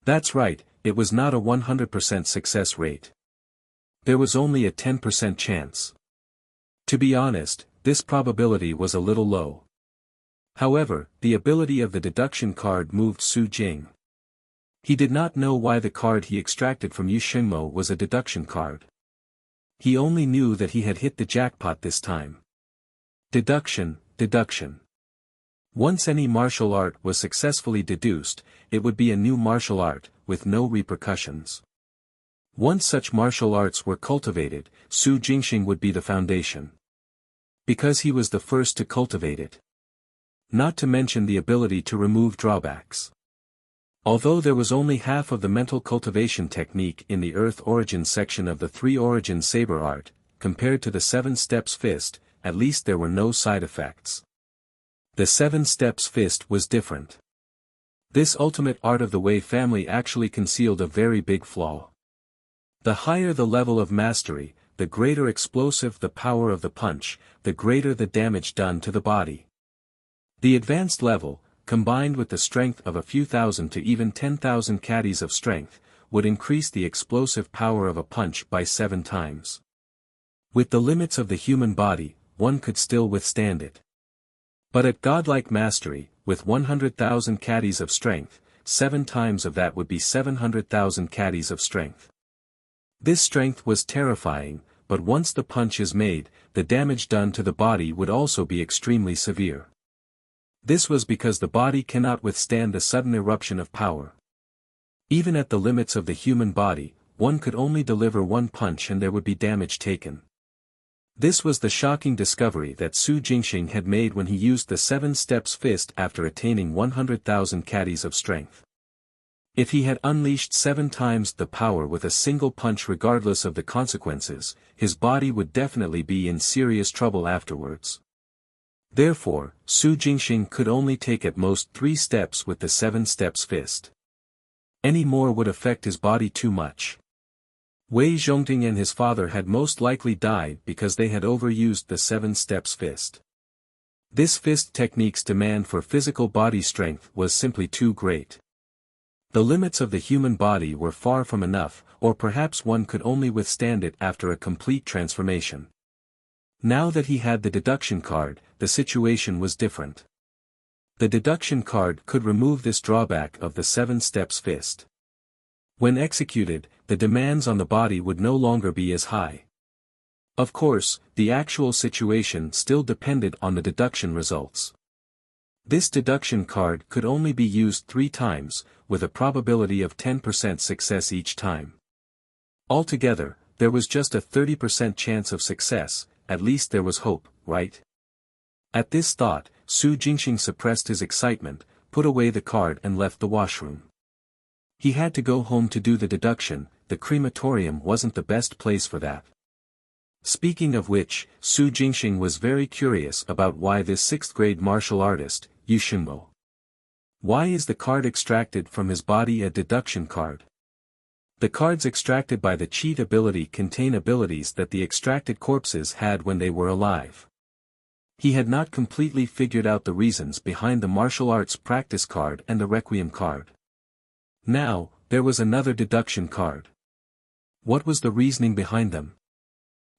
That's right, it was not a 100% success rate. There was only a 10% chance. To be honest, this probability was a little low. However, the ability of the deduction card moved Su Jing. He did not know why the card he extracted from Yushengmo was a deduction card. He only knew that he had hit the jackpot this time. Deduction, deduction. Once any martial art was successfully deduced, it would be a new martial art, with no repercussions. Once such martial arts were cultivated, Su Jingxing would be the foundation. Because he was the first to cultivate it. Not to mention the ability to remove drawbacks. Although there was only half of the mental cultivation technique in the Earth Origins section of the 3 Origins Saber art, compared to the 7 Steps Fist, at least there were no side effects. The 7 Steps Fist was different. This ultimate art of the Wei family actually concealed a very big flaw. The higher the level of mastery, the greater explosive the power of the punch, the greater the damage done to the body. The advanced level, combined with the strength of a few thousand to even 10,000 caddies of strength, would increase the explosive power of a punch by 7 times. With the limits of the human body, one could still withstand it. But at godlike mastery, with 100,000 caddies of strength, 7 times of that would be 700,000 caddies of strength. This strength was terrifying, but once the punch is made, the damage done to the body would also be extremely severe. This was because the body cannot withstand the sudden eruption of power. Even at the limits of the human body, one could only deliver 1 punch and there would be damage taken. This was the shocking discovery that Su Jingxing had made when he used the 7 Steps Fist after attaining 100,000 caddies of strength. If he had unleashed 7 times the power with a single punch regardless of the consequences, his body would definitely be in serious trouble afterwards. Therefore, Su Jingxing could only take at most 3 steps with the 7 Steps Fist. Any more would affect his body too much. Wei Zhongting and his father had most likely died because they had overused the 7 Steps Fist. This fist technique's demand for physical body strength was simply too great. The limits of the human body were far from enough, or perhaps one could only withstand it after a complete transformation. Now that he had the deduction card, the situation was different. The deduction card could remove this drawback of the 7 Steps Fist. When executed, the demands on the body would no longer be as high. Of course, the actual situation still depended on the deduction results. This deduction card could only be used 3 times, with a probability of 10% success each time. Altogether, there was just a 30% chance of success. At least there was hope, right? At this thought, Su Jingxing suppressed his excitement, put away the card and left the washroom. He had to go home to do the deduction, the crematorium wasn't the best place for that. Speaking of which, Su Jingxing was very curious about why this 6th grade martial artist, Yushengmo. Why is the card extracted from his body a deduction card? The cards extracted by the cheat ability contain abilities that the extracted corpses had when they were alive. He had not completely figured out the reasons behind the martial arts practice card and the Requiem card. Now, there was another deduction card. What was the reasoning behind them?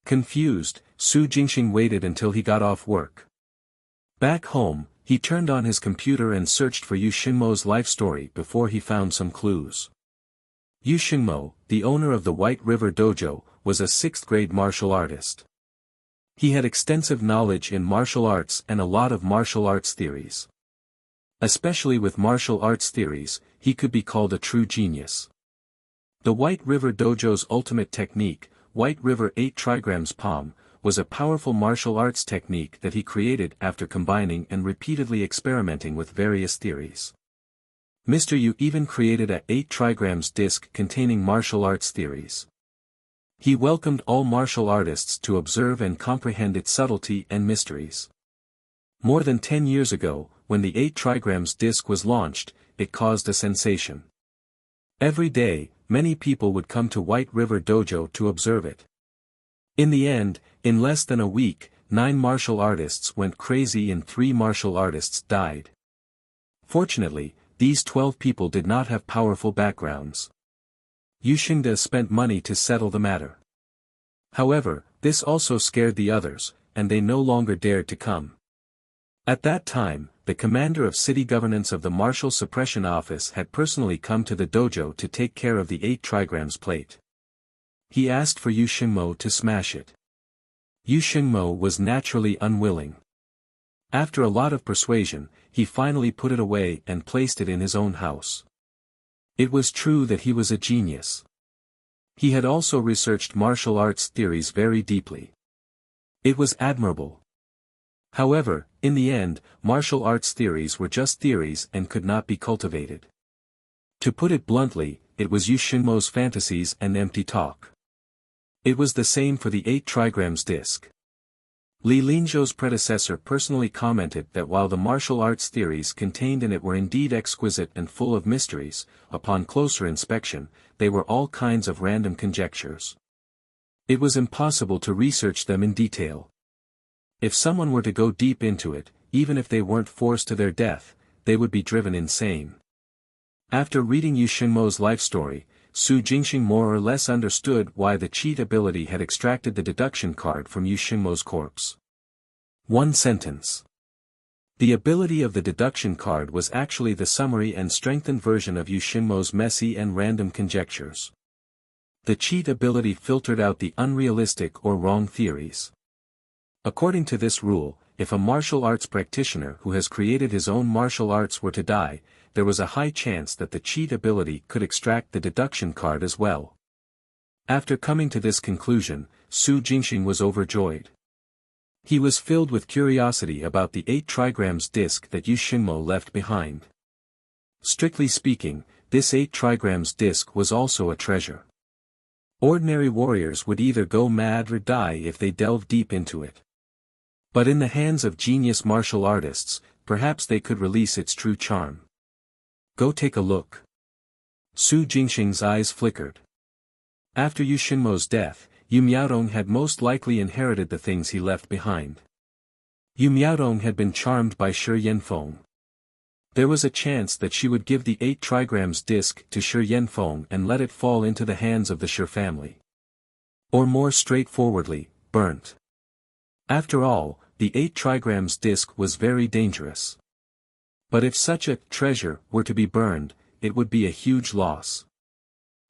Confused, Su Jingxing waited until he got off work. Back home, he turned on his computer and searched for Yushengmo's life story before he found some clues. Yushengmo, the owner of the White River Dojo, was a 6th grade martial artist. He had extensive knowledge in martial arts and a lot of martial arts theories. Especially with martial arts theories, he could be called a true genius. The White River Dojo's ultimate technique, White River 8 Trigrams Palm, was a powerful martial arts technique that he created after combining and repeatedly experimenting with various theories. Mr. Yu even created a 8 trigrams disc containing martial arts theories. He welcomed all martial artists to observe and comprehend its subtlety and mysteries. More than 10 years ago, when the 8 trigrams disc was launched, it caused a sensation. Every day, many people would come to White River Dojo to observe it. In the end, in less than a week, 9 martial artists went crazy and 3 martial artists died. Fortunately, these 12 people did not have powerful backgrounds. Yu Xingde spent money to settle the matter. However, this also scared the others, and they no longer dared to come. At that time, the commander of city governance of the Martial Suppression Office had personally come to the dojo to take care of the 8 trigrams plate. He asked for Yu Xingmo to smash it. Yu Xingmo was naturally unwilling. After a lot of persuasion, he finally put it away and placed it in his own house. It was true that he was a genius. He had also researched martial arts theories very deeply. It was admirable. However, in the end, martial arts theories were just theories and could not be cultivated. To put it bluntly, it was Yu Xingmo's fantasies and empty talk. It was the same for the 8 trigrams disc. Li Lingzhou's predecessor personally commented that while the martial arts theories contained in it were indeed exquisite and full of mysteries, upon closer inspection, they were all kinds of random conjectures. It was impossible to research them in detail. If someone were to go deep into it, even if they weren't forced to their death, they would be driven insane. After reading Yu Xingmo's life story, Su Jingxing more or less understood why the cheat ability had extracted the deduction card from Yu Xingmo's corpse. One sentence. The ability of the deduction card was actually the summary and strengthened version of Yu Xingmo's messy and random conjectures. The cheat ability filtered out the unrealistic or wrong theories. According to this rule, if a martial arts practitioner who has created his own martial arts were to die, there was a high chance that the cheat ability could extract the deduction card as well. After coming to this conclusion, Su Jingxing was overjoyed. He was filled with curiosity about the 8 trigrams disc that Yu Xingmo left behind. Strictly speaking, this 8 trigrams disc was also a treasure. Ordinary warriors would either go mad or die if they delved deep into it. But in the hands of genius martial artists, perhaps they could release its true charm. Go take a look. Su Jingxing's eyes flickered. After Yu Xingmo's death, Yu Miaodong had most likely inherited the things he left behind. Yu Miaodong had been charmed by Shi Yanfeng. There was a chance that she would give the 8 trigrams disc to Shi Yanfeng and let it fall into the hands of the Shi family. Or more straightforwardly, burnt. After all, the 8 trigrams disc was very dangerous. But if such a treasure were to be burned, it would be a huge loss.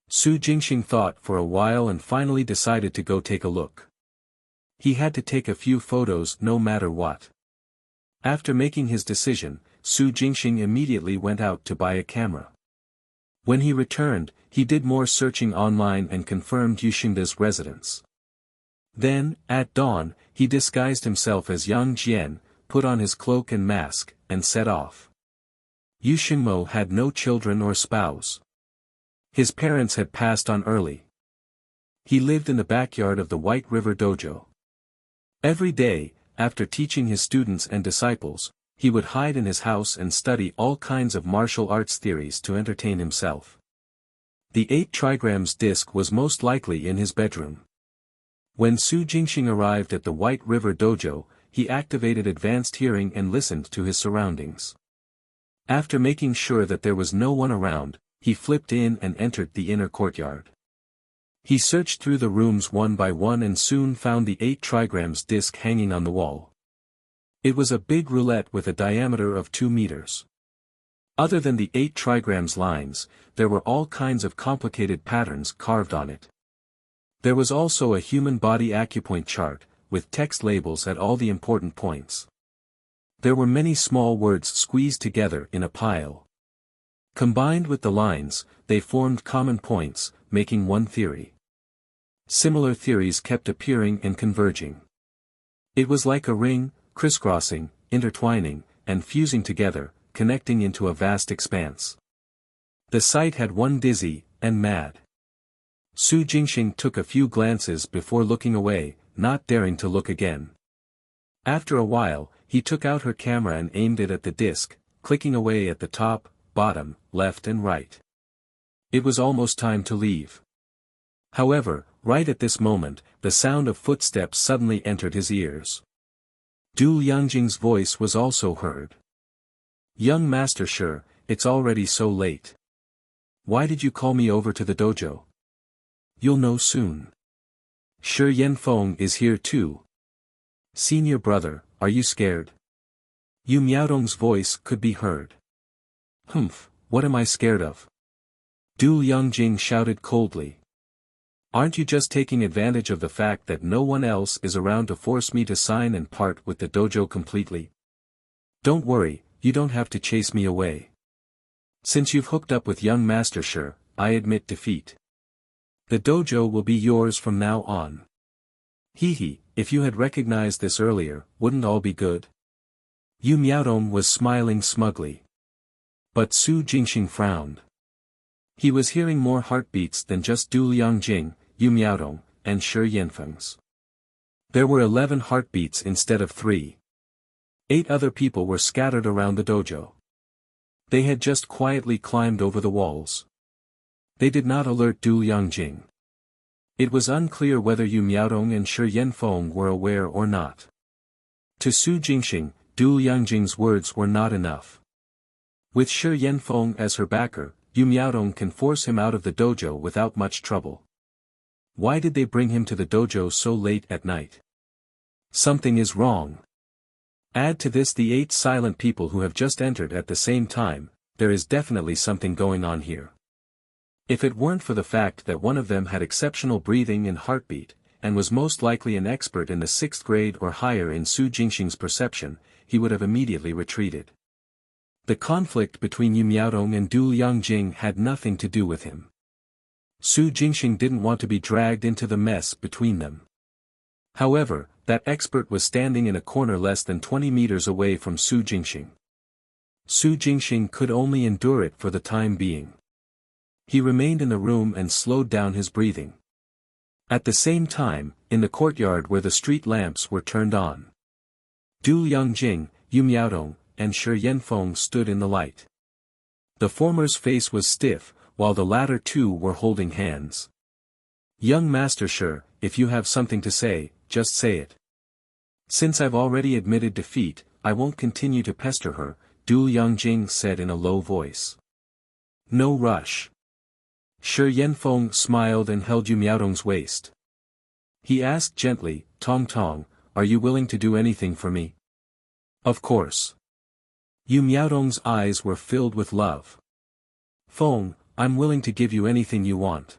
Su Jingxing thought for a while and finally decided to go take a look. He had to take a few photos no matter what. After making his decision, Su Jingxing immediately went out to buy a camera. When he returned, he did more searching online and confirmed Yu Xingde's residence. Then, at dawn, he disguised himself as Yang Jian, put on his cloak and mask, and set off. Yu Xingmo had no children or spouse. His parents had passed on early. He lived in the backyard of the White River Dojo. Every day, after teaching his students and disciples, he would hide in his house and study all kinds of martial arts theories to entertain himself. The 8 trigrams disc was most likely in his bedroom. When Su Jingxing arrived at the White River Dojo, he activated advanced hearing and listened to his surroundings. After making sure that there was no one around, he flipped in and entered the inner courtyard. He searched through the rooms one by one and soon found the 8 trigrams disc hanging on the wall. It was a big roulette with a diameter of 2 meters. Other than the 8 trigrams lines, there were all kinds of complicated patterns carved on it. There was also a human body acupoint chart, with text labels at all the important points. There were many small words squeezed together in a pile. Combined with the lines, they formed common points, making one theory. Similar theories kept appearing and converging. It was like a ring, crisscrossing, intertwining, and fusing together, connecting into a vast expanse. The sight had one dizzy and mad. Su Jingxing took a few glances before looking away, not daring to look again. After a while, he took out her camera and aimed it at the disc, clicking away at the top, bottom, left and right. It was almost time to leave. However, right at this moment, the sound of footsteps suddenly entered his ears. Du Liangjing's voice was also heard. Young Master Shi, it's already so late. Why did you call me over to the dojo? You'll know soon. Shi Yanfeng is here too. Senior brother, are you scared? Yu Miaodong's voice could be heard. Humph, what am I scared of? Du Yongjing shouted coldly. Aren't you just taking advantage of the fact that no one else is around to force me to sign and part with the dojo completely? Don't worry, you don't have to chase me away. Since you've hooked up with young Master Shi, I admit defeat. The dojo will be yours from now on. Hee, if you had recognized this earlier, wouldn't all be good? Yu Miaodong was smiling smugly. But Su Jingxing frowned. He was hearing more heartbeats than just Du Liangjing, Yu Miaodong, and Shi Yanfeng's. There were 11 heartbeats instead of 3. 8 other people were scattered around the dojo. They had just quietly climbed over the walls. They did not alert Du Liangjing. It was unclear whether Yu Miaodong and Shi Yanfeng were aware or not. To Su Jingxing, Du Liangjing's words were not enough. With Shi Yanfeng as her backer, Yu Miaodong can force him out of the dojo without much trouble. Why did they bring him to the dojo so late at night? Something is wrong. Add to this the 8 silent people who have just entered at the same time, there is definitely something going on here. If it weren't for the fact that one of them had exceptional breathing and heartbeat, and was most likely an expert in the 6th grade or higher in Su Jingxing's perception, he would have immediately retreated. The conflict between Yu Miaodong and Du Liangjing had nothing to do with him. Su Jingxing didn't want to be dragged into the mess between them. However, that expert was standing in a corner less than 20 meters away from Su Jingxing. Su Jingxing could only endure it for the time being. He remained in the room and slowed down his breathing. At the same time, in the courtyard where the street lamps were turned on, Du Liangjing, Yu Miaodong, and Shi Yanfeng stood in the light. The former's face was stiff, while the latter two were holding hands. Young Master Shi, if you have something to say, just say it. Since I've already admitted defeat, I won't continue to pester her, Du Liangjing said in a low voice. No rush. Shi Yanfeng smiled and held Yu Miaodong's waist. He asked gently, Tong Tong, are you willing to do anything for me? Of course. Yu Miaodong's eyes were filled with love. Feng, I'm willing to give you anything you want.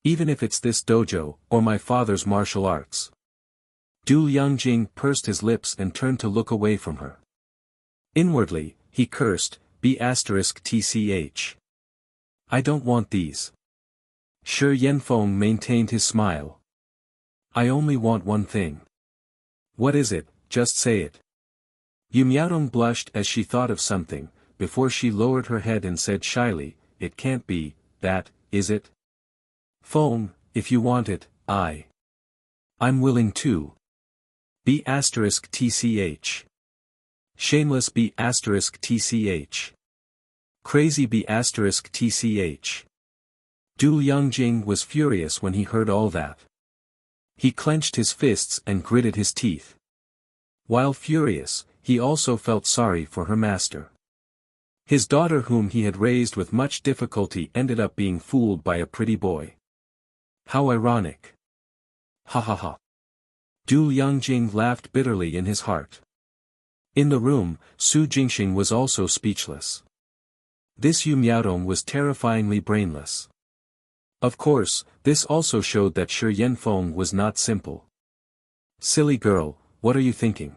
Even if it's this dojo, or my father's martial arts. Du Liangjing pursed his lips and turned to look away from her. Inwardly, he cursed, B*TCH. I don't want these. Shi Yanfeng maintained his smile. I only want one thing. What is it, just say it. Yu Miaodong blushed as she thought of something, before she lowered her head and said shyly, it can't be, that, is it? Feng, if you want it, I'm willing to. B*TCH. Shameless B*TCH. Crazy B*TCH. Du Liangjing was furious when he heard all that. He clenched his fists and gritted his teeth. While furious, he also felt sorry for her master. His daughter whom he had raised with much difficulty ended up being fooled by a pretty boy. How ironic. Ha ha ha. Du Liangjing laughed bitterly in his heart. In the room, Su Jingxing was also speechless. This Yu Miaodong was terrifyingly brainless. Of course, this also showed that Shi Yanfeng was not simple. Silly girl, what are you thinking?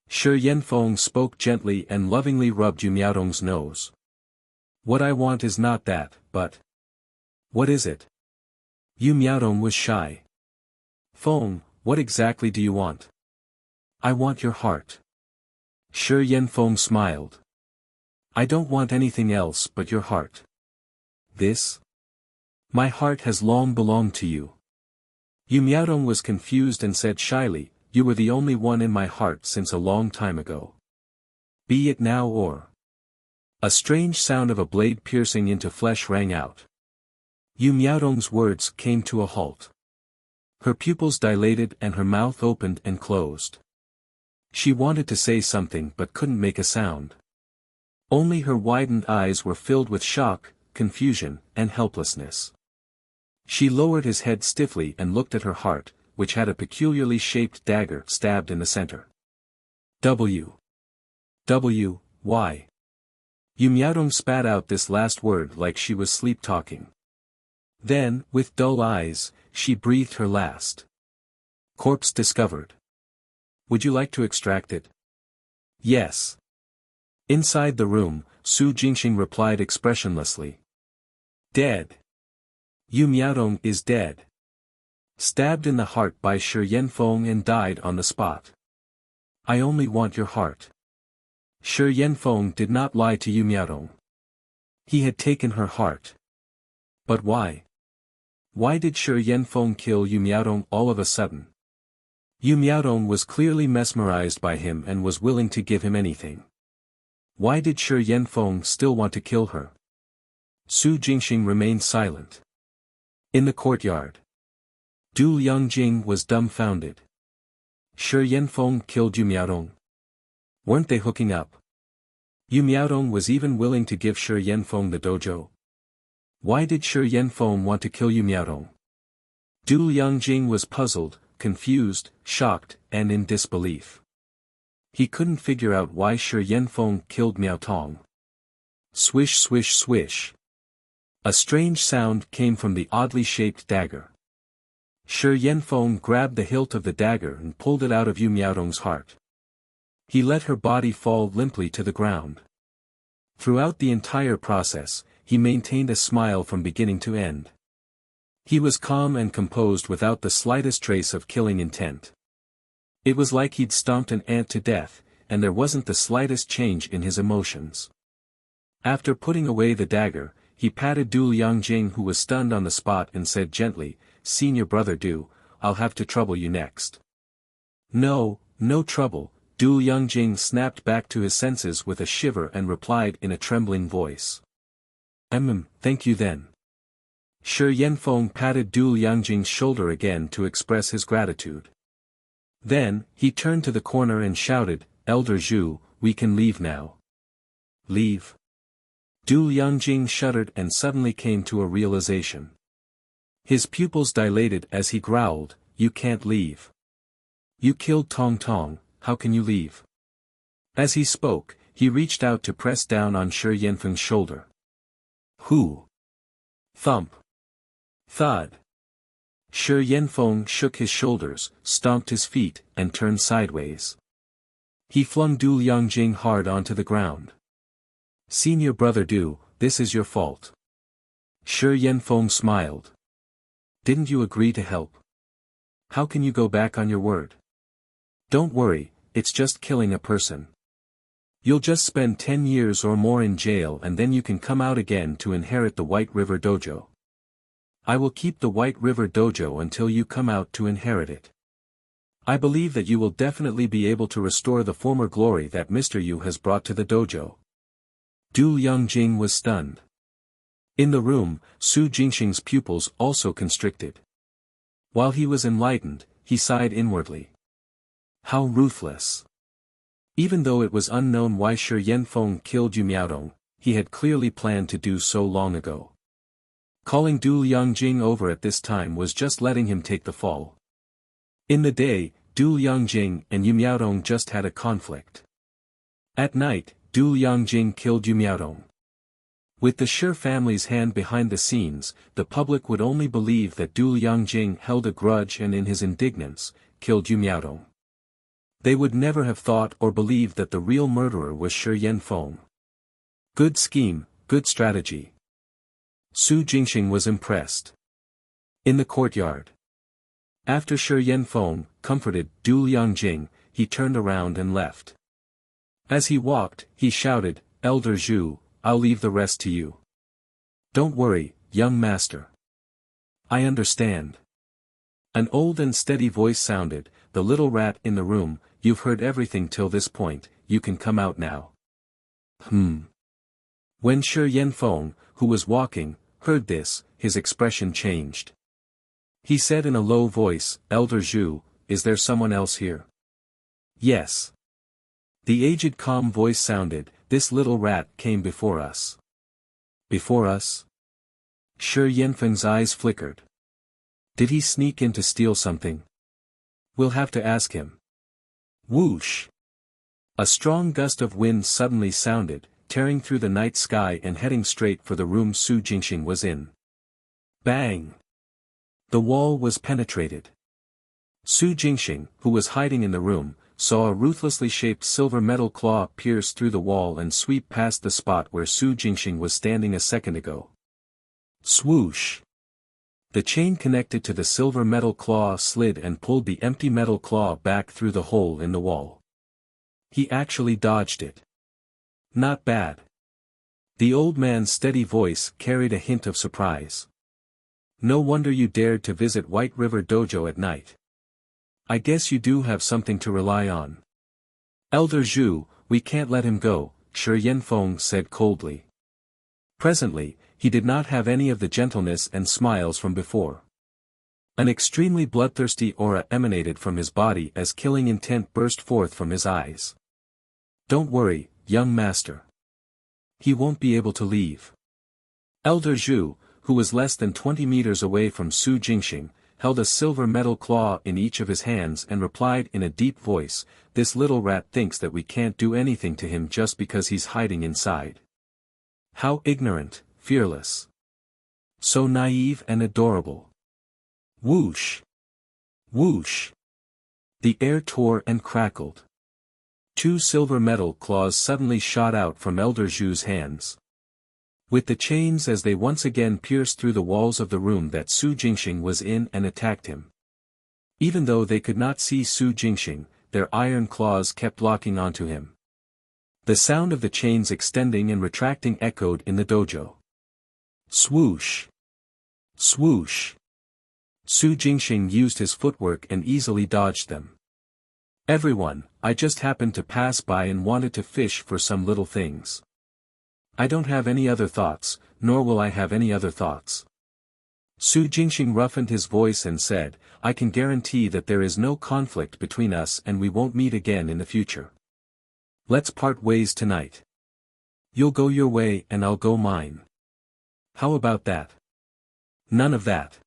Shi Yanfeng spoke gently and lovingly rubbed Yu Miaodong's nose. What I want is not that, but... What is it? Yu Miaodong was shy. Feng, what exactly do you want? I want your heart. Shi Yanfeng smiled. I don't want anything else but your heart. This? My heart has long belonged to you. Yu Miaodong was confused and said shyly, you were the only one in my heart since a long time ago. Be it now or... A strange sound of a blade piercing into flesh rang out. Yu Miaodong's words came to a halt. Her pupils dilated and her mouth opened and closed. She wanted to say something but couldn't make a sound. Only her widened eyes were filled with shock, confusion, and helplessness. She lowered his head stiffly and looked at her heart, which had a peculiarly shaped dagger stabbed in the center. Why? Yu Miaodong spat out this last word like she was sleep-talking. Then, with dull eyes, she breathed her last. Corpse discovered. Would you like to extract it? Yes. Inside the room, Su Jingxing replied expressionlessly. Dead. Yu Miaodong is dead. Stabbed in the heart by Shi Yanfeng and died on the spot. I only want your heart. Shi Yanfeng did not lie to Yu Miaodong. He had taken her heart. But why? Why did Shi Yanfeng kill Yu Miaodong all of a sudden? Yu Miaodong was clearly mesmerized by him and was willing to give him anything. Why did Shi Yanfeng still want to kill her? Su Jingxing remained silent. In the courtyard. Du Liangjing was dumbfounded. Shi Yanfeng killed Yu Miaodong. Weren't they hooking up? Yu Miaodong was even willing to give Shi Yanfeng the dojo. Why did Shi Yanfeng want to kill Yu Miaodong? Du Liangjing was puzzled, confused, shocked, and in disbelief. He couldn't figure out why Shi Yanfeng killed Miaotong. Swish swish swish. A strange sound came from the oddly shaped dagger. Shi Yanfeng grabbed the hilt of the dagger and pulled it out of Yu Miaodong's heart. He let her body fall limply to the ground. Throughout the entire process, he maintained a smile from beginning to end. He was calm and composed without the slightest trace of killing intent. It was like he'd stomped an ant to death, and there wasn't the slightest change in his emotions. After putting away the dagger, he patted Du Liangjing, who was stunned on the spot, and said gently, "Senior brother Du, I'll have to trouble you next." No trouble, Du Liangjing snapped back to his senses with a shiver and replied in a trembling voice. Thank you then. Shi Yanfeng patted Du Liangjing's shoulder again to express his gratitude. Then, he turned to the corner and shouted, "Elder Zhu, we can leave now." Leave? Du Liangjing shuddered and suddenly came to a realization. His pupils dilated as he growled, "You can't leave. You killed Tong Tong, how can you leave?" As he spoke, he reached out to press down on Shi Yanfeng's shoulder. Who? Thump. Thud. Shi Yanfeng shook his shoulders, stomped his feet, and turned sideways. He flung Du Liangjing hard onto the ground. "Senior brother Du, this is your fault." Shi Yanfeng smiled. "Didn't you agree to help? How can you go back on your word?" "Don't worry, it's just killing a person. You'll just spend 10 years or more in jail and then you can come out again to inherit the White River Dojo. I will keep the White River Dojo until you come out to inherit it. I believe that you will definitely be able to restore the former glory that Mr. Yu has brought to the dojo." Du Liangjing was stunned. In the room, Su Jingxing's pupils also constricted. While he was enlightened, he sighed inwardly. How ruthless. Even though it was unknown why Shi Yanfeng killed Yu Miaodong, he had clearly planned to do so long ago. Calling Du Liangjing over at this time was just letting him take the fall. In the day, Du Liangjing and Yu Miaodong just had a conflict. At night, Du Liangjing killed Yu Miaodong. With the Shi family's hand behind the scenes, the public would only believe that Du Liangjing held a grudge and in his indignance, killed Yu Miaodong. They would never have thought or believed that the real murderer was Shi Yanfeng. Good scheme, good strategy. Su Jingxing was impressed. In the courtyard. After Shi Yanfeng comforted Du Liangjing, he turned around and left. As he walked, he shouted, "Elder Zhu, I'll leave the rest to you. Don't worry, young master. I understand." An old and steady voice sounded, "The little rat in the room, you've heard everything till this point, you can come out now." When Shi Yanfeng, who was walking, heard this, his expression changed. He said in a low voice, "Elder Zhu, is there someone else here?" "Yes." The aged calm voice sounded, this little rat came before us. Before us? Shi Yanfeng's eyes flickered. Did he sneak in to steal something? We'll have to ask him. Whoosh! A strong gust of wind suddenly sounded, tearing through the night sky and heading straight for the room Su Jingxing was in. Bang! The wall was penetrated. Su Jingxing, who was hiding in the room, saw a ruthlessly shaped silver metal claw pierce through the wall and sweep past the spot where Su Jingxing was standing a second ago. Swoosh! The chain connected to the silver metal claw slid and pulled the empty metal claw back through the hole in the wall. He actually dodged it. Not bad. The old man's steady voice carried a hint of surprise. No wonder you dared to visit White River Dojo at night. I guess you do have something to rely on. Elder Zhu, we can't let him go, Shi Yanfeng said coldly. Presently, he did not have any of the gentleness and smiles from before. An extremely bloodthirsty aura emanated from his body as killing intent burst forth from his eyes. Don't worry, young master. He won't be able to leave. Elder Zhu, who was less than 20 meters away from Su Jingxing, held a silver metal claw in each of his hands and replied in a deep voice, "This little rat thinks that we can't do anything to him just because he's hiding inside. How ignorant, fearless. So naive and adorable." Whoosh! Whoosh! The air tore and crackled. 2 silver metal claws suddenly shot out from Elder Zhu's hands. With the chains as they once again pierced through the walls of the room that Su Jingxing was in and attacked him. Even though they could not see Su Jingxing, their iron claws kept locking onto him. The sound of the chains extending and retracting echoed in the dojo. Swoosh! Swoosh! Su Jingxing used his footwork and easily dodged them. "Everyone, I just happened to pass by and wanted to fish for some little things. I don't have any other thoughts, nor will I have any other thoughts." Su Jingxing roughened his voice and said, "I can guarantee that there is no conflict between us and we won't meet again in the future. Let's part ways tonight. You'll go your way and I'll go mine. How about that?" "None of that."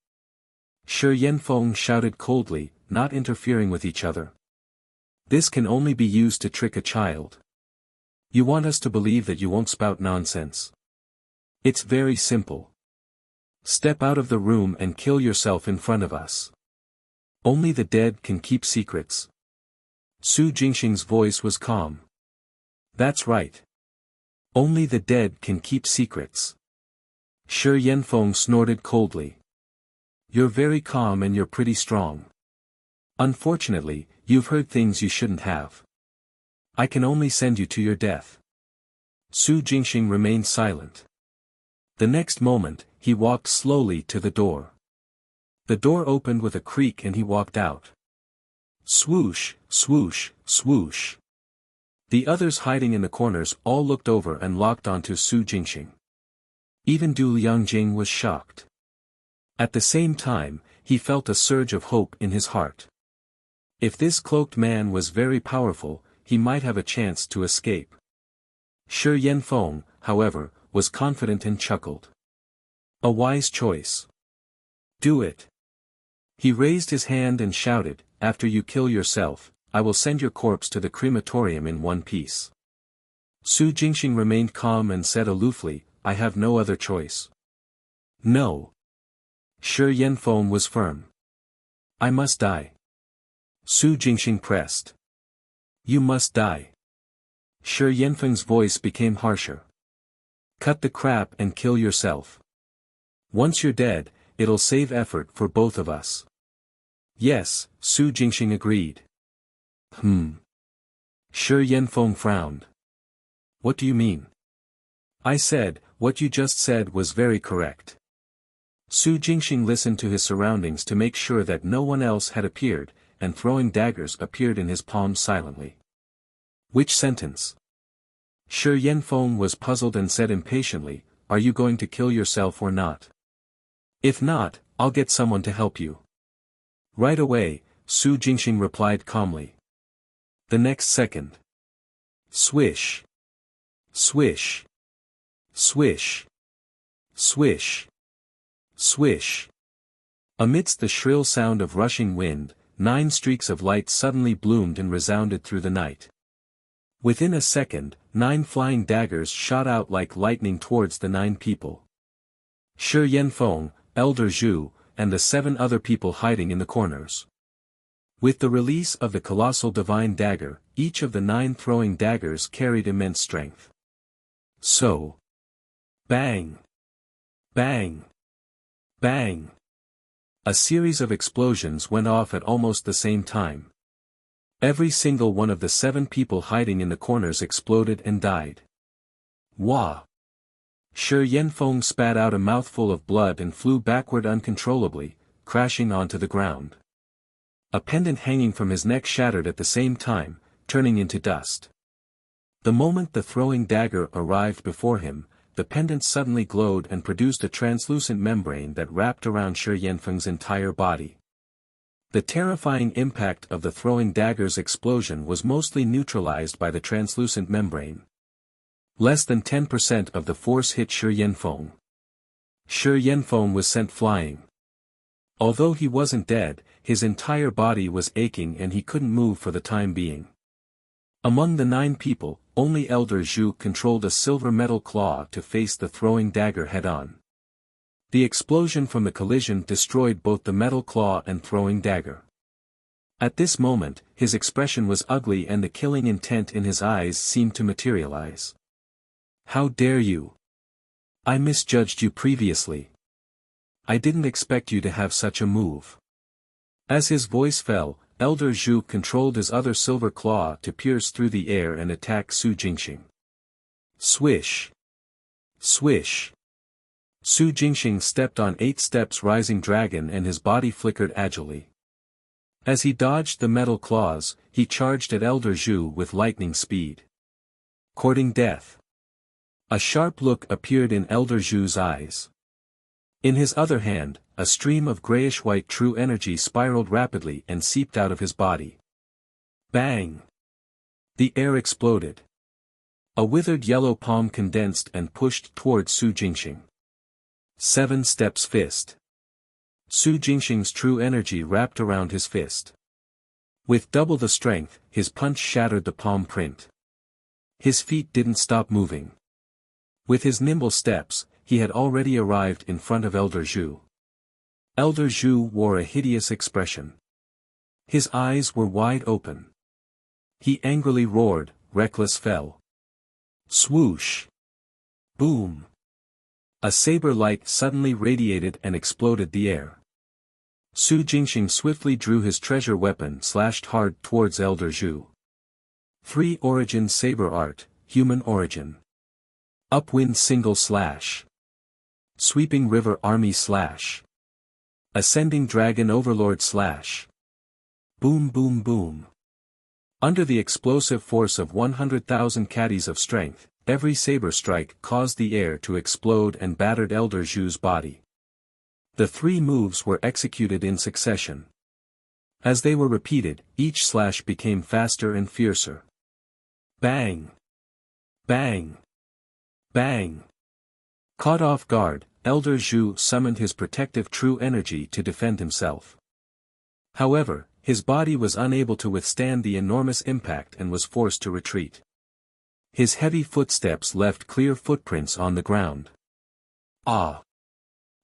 Shi Yanfeng shouted coldly, not interfering with each other. "This can only be used to trick a child. You want us to believe that you won't spout nonsense. It's very simple. Step out of the room and kill yourself in front of us. Only the dead can keep secrets." Su Jingxing's voice was calm. "That's right. Only the dead can keep secrets." Shi Yanfeng snorted coldly. "You're very calm and you're pretty strong. Unfortunately, you've heard things you shouldn't have. I can only send you to your death." Su Jingxing remained silent. The next moment, he walked slowly to the door. The door opened with a creak and he walked out. Swoosh, swoosh, swoosh. The others hiding in the corners all looked over and locked onto Su Jingxing. Even Du Liangjing was shocked. At the same time, he felt a surge of hope in his heart. If this cloaked man was very powerful, he might have a chance to escape. Shi Yanfeng, however, was confident and chuckled. A wise choice. Do it. He raised his hand and shouted, "After you kill yourself, I will send your corpse to the crematorium in one piece." Su Jingxing remained calm and said aloofly, "I have no other choice." "No." Shi Yanfeng was firm. "I must die." Su Jingxing pressed. "You must die." Shi Yanfeng's voice became harsher. "Cut the crap and kill yourself. Once you're dead, it'll save effort for both of us." "Yes," Su Jingxing agreed. Shi Yanfeng frowned. "What do you mean?" "I said, what you just said was very correct." Su Jingxing listened to his surroundings to make sure that no one else had appeared, and throwing daggers appeared in his palms silently. "Which sentence?" Shi Yanfeng was puzzled and said impatiently, "Are you going to kill yourself or not? If not, I'll get someone to help you." "Right away," Su Jingxing replied calmly. The next second. Swish. Swish. Swish. Swish. Swish. Amidst the shrill sound of rushing wind, 9 streaks of light suddenly bloomed and resounded through the night. Within a second, 9 flying daggers shot out like lightning towards the 9 people. Shi Yanfeng, Elder Zhu, and the 7 other people hiding in the corners. With the release of the colossal divine dagger, each of the 9 throwing daggers carried immense strength. So. Bang! Bang! Bang! A series of explosions went off at almost the same time. Every single one of the 7 people hiding in the corners exploded and died. Wah! Shi Yanfeng spat out a mouthful of blood and flew backward uncontrollably, crashing onto the ground. A pendant hanging from his neck shattered at the same time, turning into dust. The moment the throwing dagger arrived before him, the pendant suddenly glowed and produced a translucent membrane that wrapped around Shi Yanfeng's entire body. The terrifying impact of the throwing dagger's explosion was mostly neutralized by the translucent membrane. Less than 10% of the force hit Shi Yanfeng. Shi Yanfeng was sent flying. Although he wasn't dead, his entire body was aching and he couldn't move for the time being. Among the 9 people, only Elder Zhu controlled a silver metal claw to face the throwing dagger head-on. The explosion from the collision destroyed both the metal claw and throwing dagger. At this moment, his expression was ugly and the killing intent in his eyes seemed to materialize. How dare you? I misjudged you previously. I didn't expect you to have such a move. As his voice fell, Elder Zhu controlled his other silver claw to pierce through the air and attack Su Jingxing. Swish! Swish! Su Jingxing stepped on 8 steps rising dragon and his body flickered agilely. As he dodged the metal claws, he charged at Elder Zhu with lightning speed. Courting death. A sharp look appeared in Elder Zhu's eyes. In his other hand, a stream of grayish-white true energy spiraled rapidly and seeped out of his body. Bang! The air exploded. A withered yellow palm condensed and pushed towards Su Jingxing. 7 steps fist. Su Jingxing's true energy wrapped around his fist. With double the strength, his punch shattered the palm print. His feet didn't stop moving. With his nimble steps, he had already arrived in front of Elder Zhu. Elder Zhu wore a hideous expression. His eyes were wide open. He angrily roared, reckless fell. Swoosh! Boom! A saber light suddenly radiated and exploded the air. Su Jingxing swiftly drew his treasure weapon slashed hard towards Elder Zhu. 3 Origin Saber Art, Human Origin. Upwind Single Slash. Sweeping River Army Slash. Ascending Dragon Overlord Slash. Boom boom boom. Under the explosive force of 100,000 caddies of strength, every saber strike caused the air to explode and battered Elder Zhu's body. The 3 moves were executed in succession. As they were repeated, each slash became faster and fiercer. Bang! Bang! Bang! Caught off guard, Elder Zhu summoned his protective true energy to defend himself. However, his body was unable to withstand the enormous impact and was forced to retreat. His heavy footsteps left clear footprints on the ground. Ah!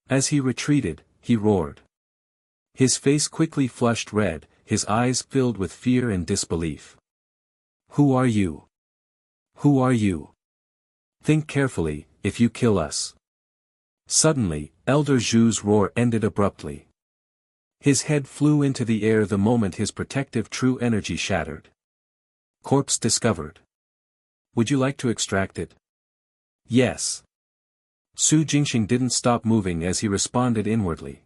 As he retreated, he roared. His face quickly flushed red, his eyes filled with fear and disbelief. Who are you? Who are you? Think carefully, if you kill us. Suddenly, Elder Zhu's roar ended abruptly. His head flew into the air the moment his protective true energy shattered. Corpse discovered. Would you like to extract it? Yes. Su Jingxing didn't stop moving as he responded inwardly.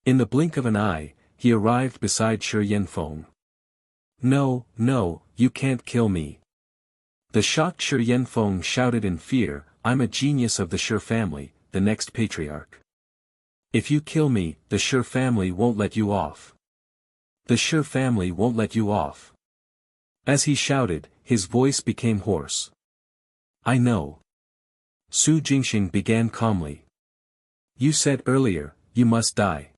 In the blink of an eye, he arrived beside Shi Yanfeng. No, no, you can't kill me. The shocked Shi Yanfeng shouted in fear, I'm a genius of the Shi family, the next patriarch. If you kill me, the Shi family won't let you off. The Shi family won't let you off. As he shouted, his voice became hoarse. I know. Su Jingxing began calmly. You said earlier, you must die.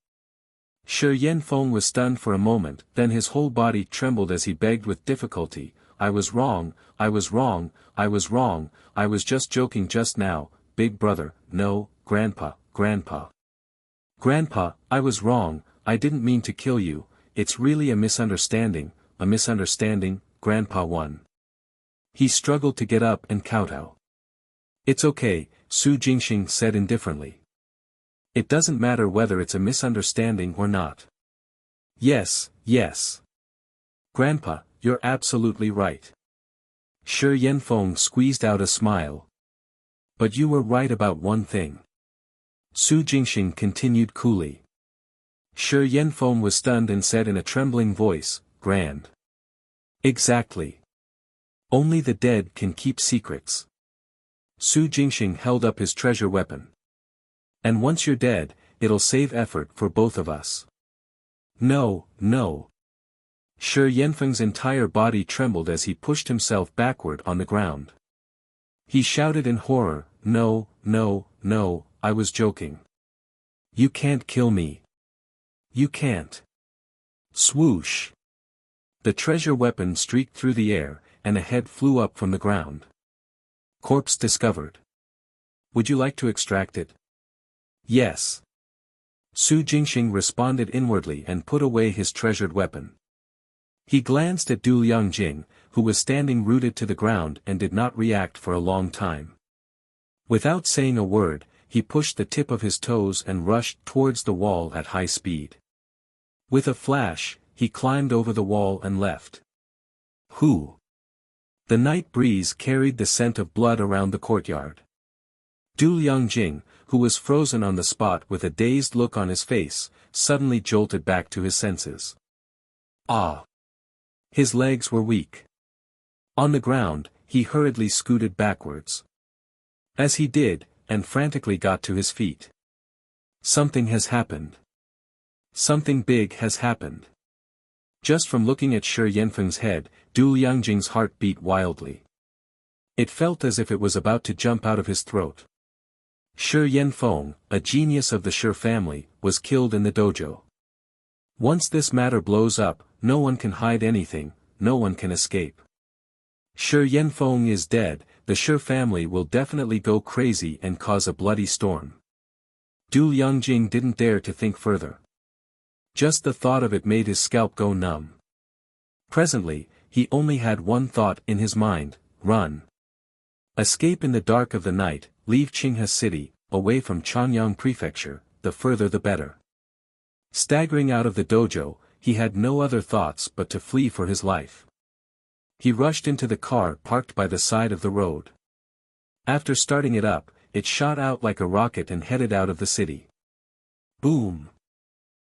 Shi Yanfeng was stunned for a moment, then his whole body trembled as he begged with difficulty, I was wrong, I was wrong, I was wrong, I was just joking just now, big brother, no, grandpa, grandpa. Grandpa, I was wrong, I didn't mean to kill you, it's really a misunderstanding, grandpa won. He struggled to get up and kowtow. It's okay, Su Jingxing said indifferently. It doesn't matter whether it's a misunderstanding or not. Yes, yes. Grandpa, you're absolutely right. Shi Yanfeng squeezed out a smile. But you were right about one thing. Su Jingxing continued coolly. Shi Yanfeng was stunned and said in a trembling voice, Grand. Exactly. Only the dead can keep secrets. Su Jingxing held up his treasure weapon. And once you're dead, it'll save effort for both of us. No, no. Shi Yanfeng's entire body trembled as he pushed himself backward on the ground. He shouted in horror, No, no, no, I was joking. You can't kill me. You can't. Swoosh. The treasure weapon streaked through the air, and a head flew up from the ground. Corpse discovered. Would you like to extract it? Yes. Su Jingxing responded inwardly and put away his treasured weapon. He glanced at Du Liangjing, who was standing rooted to the ground and did not react for a long time. Without saying a word, he pushed the tip of his toes and rushed towards the wall at high speed. With a flash, he climbed over the wall and left. Who? The night breeze carried the scent of blood around the courtyard. Du Liangjing, who was frozen on the spot with a dazed look on his face, suddenly jolted back to his senses. Ah! His legs were weak. On the ground, he hurriedly scooted backwards. As he did, and frantically got to his feet. Something has happened. Something big has happened. Just from looking at Shi Yanfeng's head, Du Liangjing's heart beat wildly. It felt as if it was about to jump out of his throat. Shi Yanfeng, a genius of the Shi family, was killed in the dojo. Once this matter blows up, no one can hide anything, no one can escape. Shi Yanfeng is dead, the Shi family will definitely go crazy and cause a bloody storm. Du Liangjing didn't dare to think further. Just the thought of it made his scalp go numb. Presently, he only had one thought in his mind, run. Escape in the dark of the night, leave Qinghe City, away from Changyang Prefecture, the further the better. Staggering out of the dojo, he had no other thoughts but to flee for his life. He rushed into the car parked by the side of the road. After starting it up, it shot out like a rocket and headed out of the city. Boom!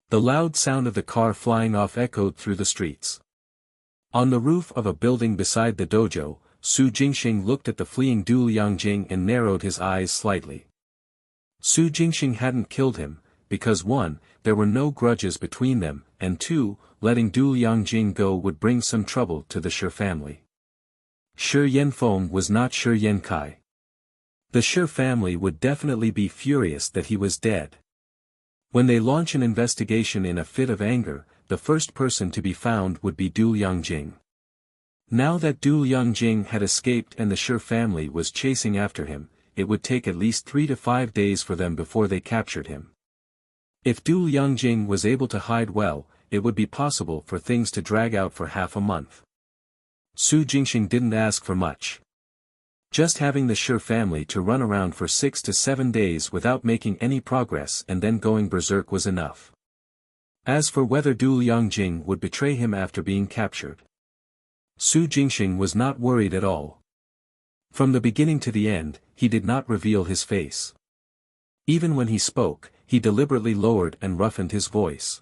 The loud sound of the car flying off echoed through the streets. On the roof of a building beside the dojo, Su Jingxing looked at the fleeing Du Liangjing and narrowed his eyes slightly. Su Jingxing hadn't killed him, because 1, there were no grudges between them, and 2, letting Du Liangjing go would bring some trouble to the Shi family. Shi Yanfeng was not Shi Yankai. The Shi family would definitely be furious that he was dead. When they launch an investigation in a fit of anger, the first person to be found would be Du Liangjing. Now that Du Liangjing had escaped and the Shi family was chasing after him, it would take at least 3 to 5 days for them before they captured him. If Du Liangjing was able to hide well, it would be possible for things to drag out for half a month. Su Jingxing didn't ask for much. Just having the Shi family to run around for 6 to 7 days without making any progress and then going berserk was enough. As for whether Du Liangjing would betray him after being captured, Su Jingxing was not worried at all. From the beginning to the end, he did not reveal his face. Even when he spoke, he deliberately lowered and roughened his voice.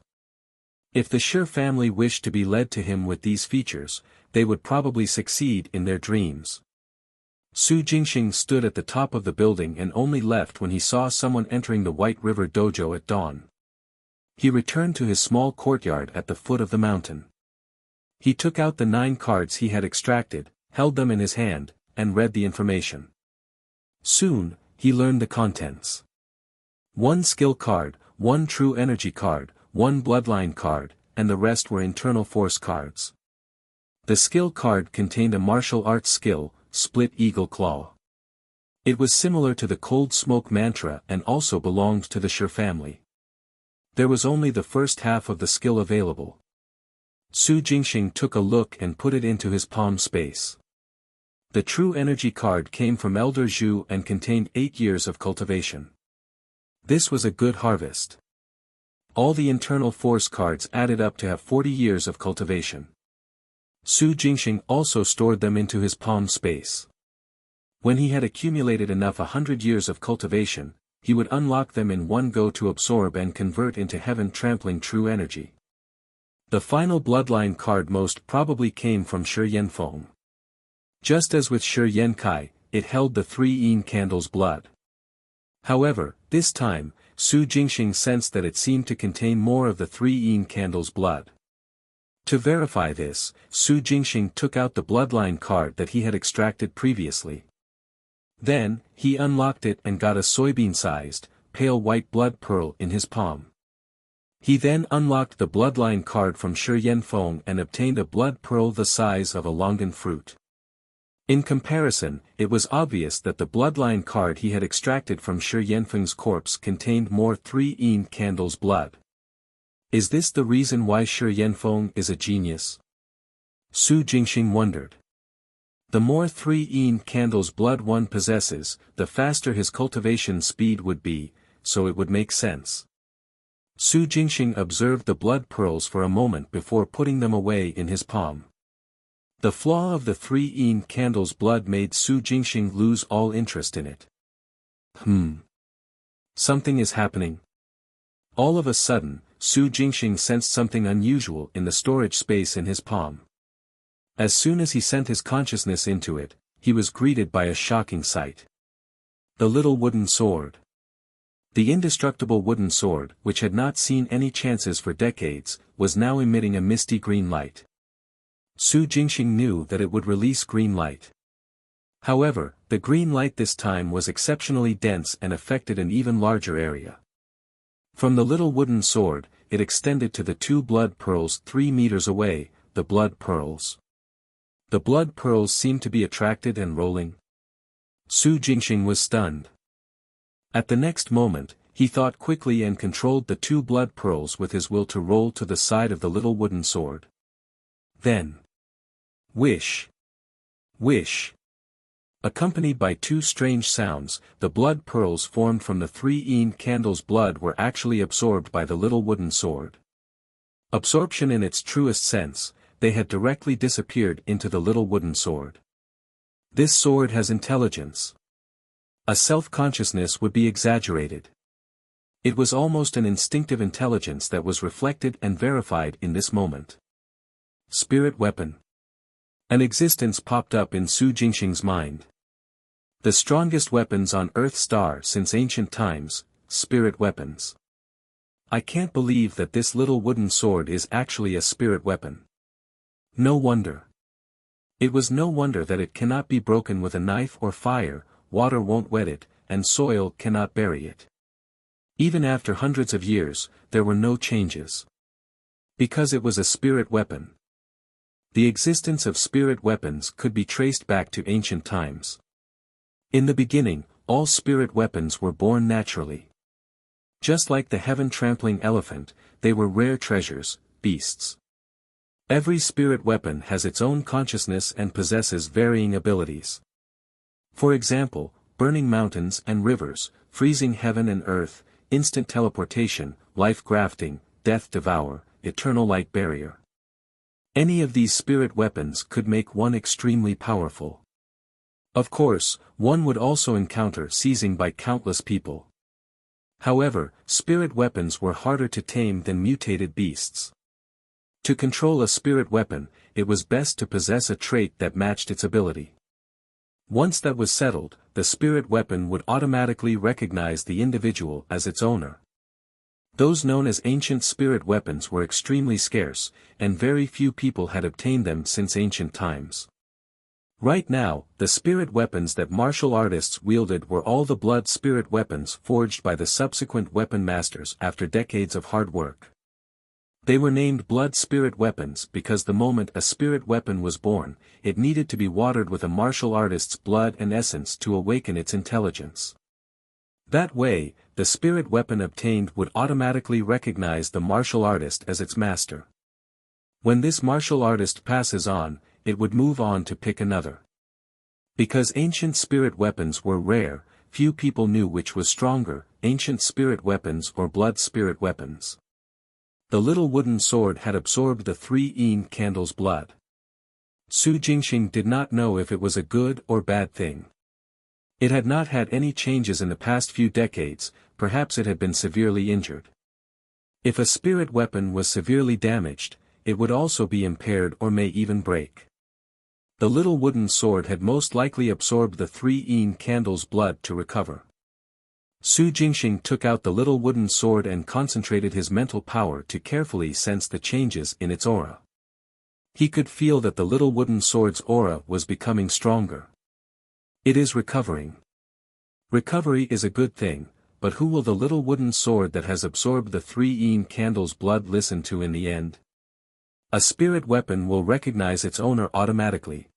If the Shi family wished to be led to him with these features, they would probably succeed in their dreams. Su Jingxing stood at the top of the building and only left when he saw someone entering the White River Dojo at dawn. He returned to his small courtyard at the foot of the mountain. He took out the 9 cards he had extracted, held them in his hand, and read the information. Soon, he learned the contents. One skill card, one true energy card, one bloodline card, and the rest were internal force cards. The skill card contained a martial arts skill, Split Eagle Claw. It was similar to the Cold Smoke mantra and also belonged to the Sure family. There was only the first half of the skill available. Su Jingxing took a look and put it into his palm space. The true energy card came from Elder Zhu and contained 8 years of cultivation. This was a good harvest. All the internal force cards added up to have 40 years of cultivation. Su Jingxing also stored them into his palm space. When he had accumulated enough 100 years of cultivation, he would unlock them in one go to absorb and convert into heaven-trampling true energy. The final bloodline card most probably came from Shi Yanfeng. Just as with Shi Yankai, it held the 3 yin candles blood. However, this time, Su Jingxing sensed that it seemed to contain more of the 3 yin candles blood. To verify this, Su Jingxing took out the bloodline card that he had extracted previously. Then, he unlocked it and got a soybean-sized, pale white blood pearl in his palm. He then unlocked the bloodline card from Shi Yanfeng and obtained a blood pearl the size of a longan fruit. In comparison, it was obvious that the bloodline card he had extracted from Shi Yanfeng's corpse contained more 3 yin candles blood. Is this the reason why Shi Yanfeng is a genius? Su Jingxing wondered. The more 3 yin candles blood one possesses, the faster his cultivation speed would be, so it would make sense. Su Jingxing observed the blood pearls for a moment before putting them away in his palm. The flaw of the 3 yin candles blood made Su Jingxing lose all interest in it. Something is happening. All of a sudden, Su Jingxing sensed something unusual in the storage space in his palm. As soon as he sent his consciousness into it, he was greeted by a shocking sight. The little wooden sword. The indestructible wooden sword, which had not seen any chances for decades, was now emitting a misty green light. Su Jingxing knew that it would release green light. However, the green light this time was exceptionally dense and affected an even larger area. From the little wooden sword, it extended to the 2 blood pearls 3 meters away, the blood pearls. The blood pearls seemed to be attracted and rolling. Su Jingxing was stunned. At the next moment, he thought quickly and controlled the 2 blood pearls with his will to roll to the side of the little wooden sword. Then, wish! Wish! Accompanied by 2 strange sounds, the blood pearls formed from the 3 yin candles blood were actually absorbed by the little wooden sword. Absorption in its truest sense, they had directly disappeared into the little wooden sword. This sword has intelligence. A self-consciousness would be exaggerated. It was almost an instinctive intelligence that was reflected and verified in this moment. Spirit weapon. An existence popped up in Su Jingxing's mind. The strongest weapons on Earth Star since ancient times, spirit weapons. I can't believe that this little wooden sword is actually a spirit weapon. No wonder. It was no wonder that it cannot be broken with a knife or fire, water won't wet it, and soil cannot bury it. Even after hundreds of years, there were no changes. Because it was a spirit weapon. The existence of spirit weapons could be traced back to ancient times. In the beginning, all spirit weapons were born naturally. Just like the heaven-trampling elephant, they were rare treasures, beasts. Every spirit weapon has its own consciousness and possesses varying abilities. For example, burning mountains and rivers, freezing heaven and earth, instant teleportation, life grafting, death devour, eternal light barrier. Any of these spirit weapons could make one extremely powerful. Of course, one would also encounter seizing by countless people. However, spirit weapons were harder to tame than mutated beasts. To control a spirit weapon, it was best to possess a trait that matched its ability. Once that was settled, the spirit weapon would automatically recognize the individual as its owner. Those known as ancient spirit weapons were extremely scarce, and very few people had obtained them since ancient times. Right now, the spirit weapons that martial artists wielded were all the blood spirit weapons forged by the subsequent weapon masters after decades of hard work. They were named blood spirit weapons because the moment a spirit weapon was born, it needed to be watered with a martial artist's blood and essence to awaken its intelligence. That way, the spirit weapon obtained would automatically recognize the martial artist as its master. When this martial artist passes on, it would move on to pick another. Because ancient spirit weapons were rare, few people knew which was stronger, ancient spirit weapons or blood spirit weapons. The little wooden sword had absorbed the 3 candles' blood. Su Jingxing did not know if it was a good or bad thing. It had not had any changes in the past few decades, perhaps it had been severely injured. If a spirit weapon was severely damaged, it would also be impaired or may even break. The little wooden sword had most likely absorbed the 3 candles' blood to recover. Su Jingxing took out the little wooden sword and concentrated his mental power to carefully sense the changes in its aura. He could feel that the little wooden sword's aura was becoming stronger. It is recovering. Recovery is a good thing, but who will the little wooden sword that has absorbed the 3 candles' blood listen to in the end? A spirit weapon will recognize its owner automatically.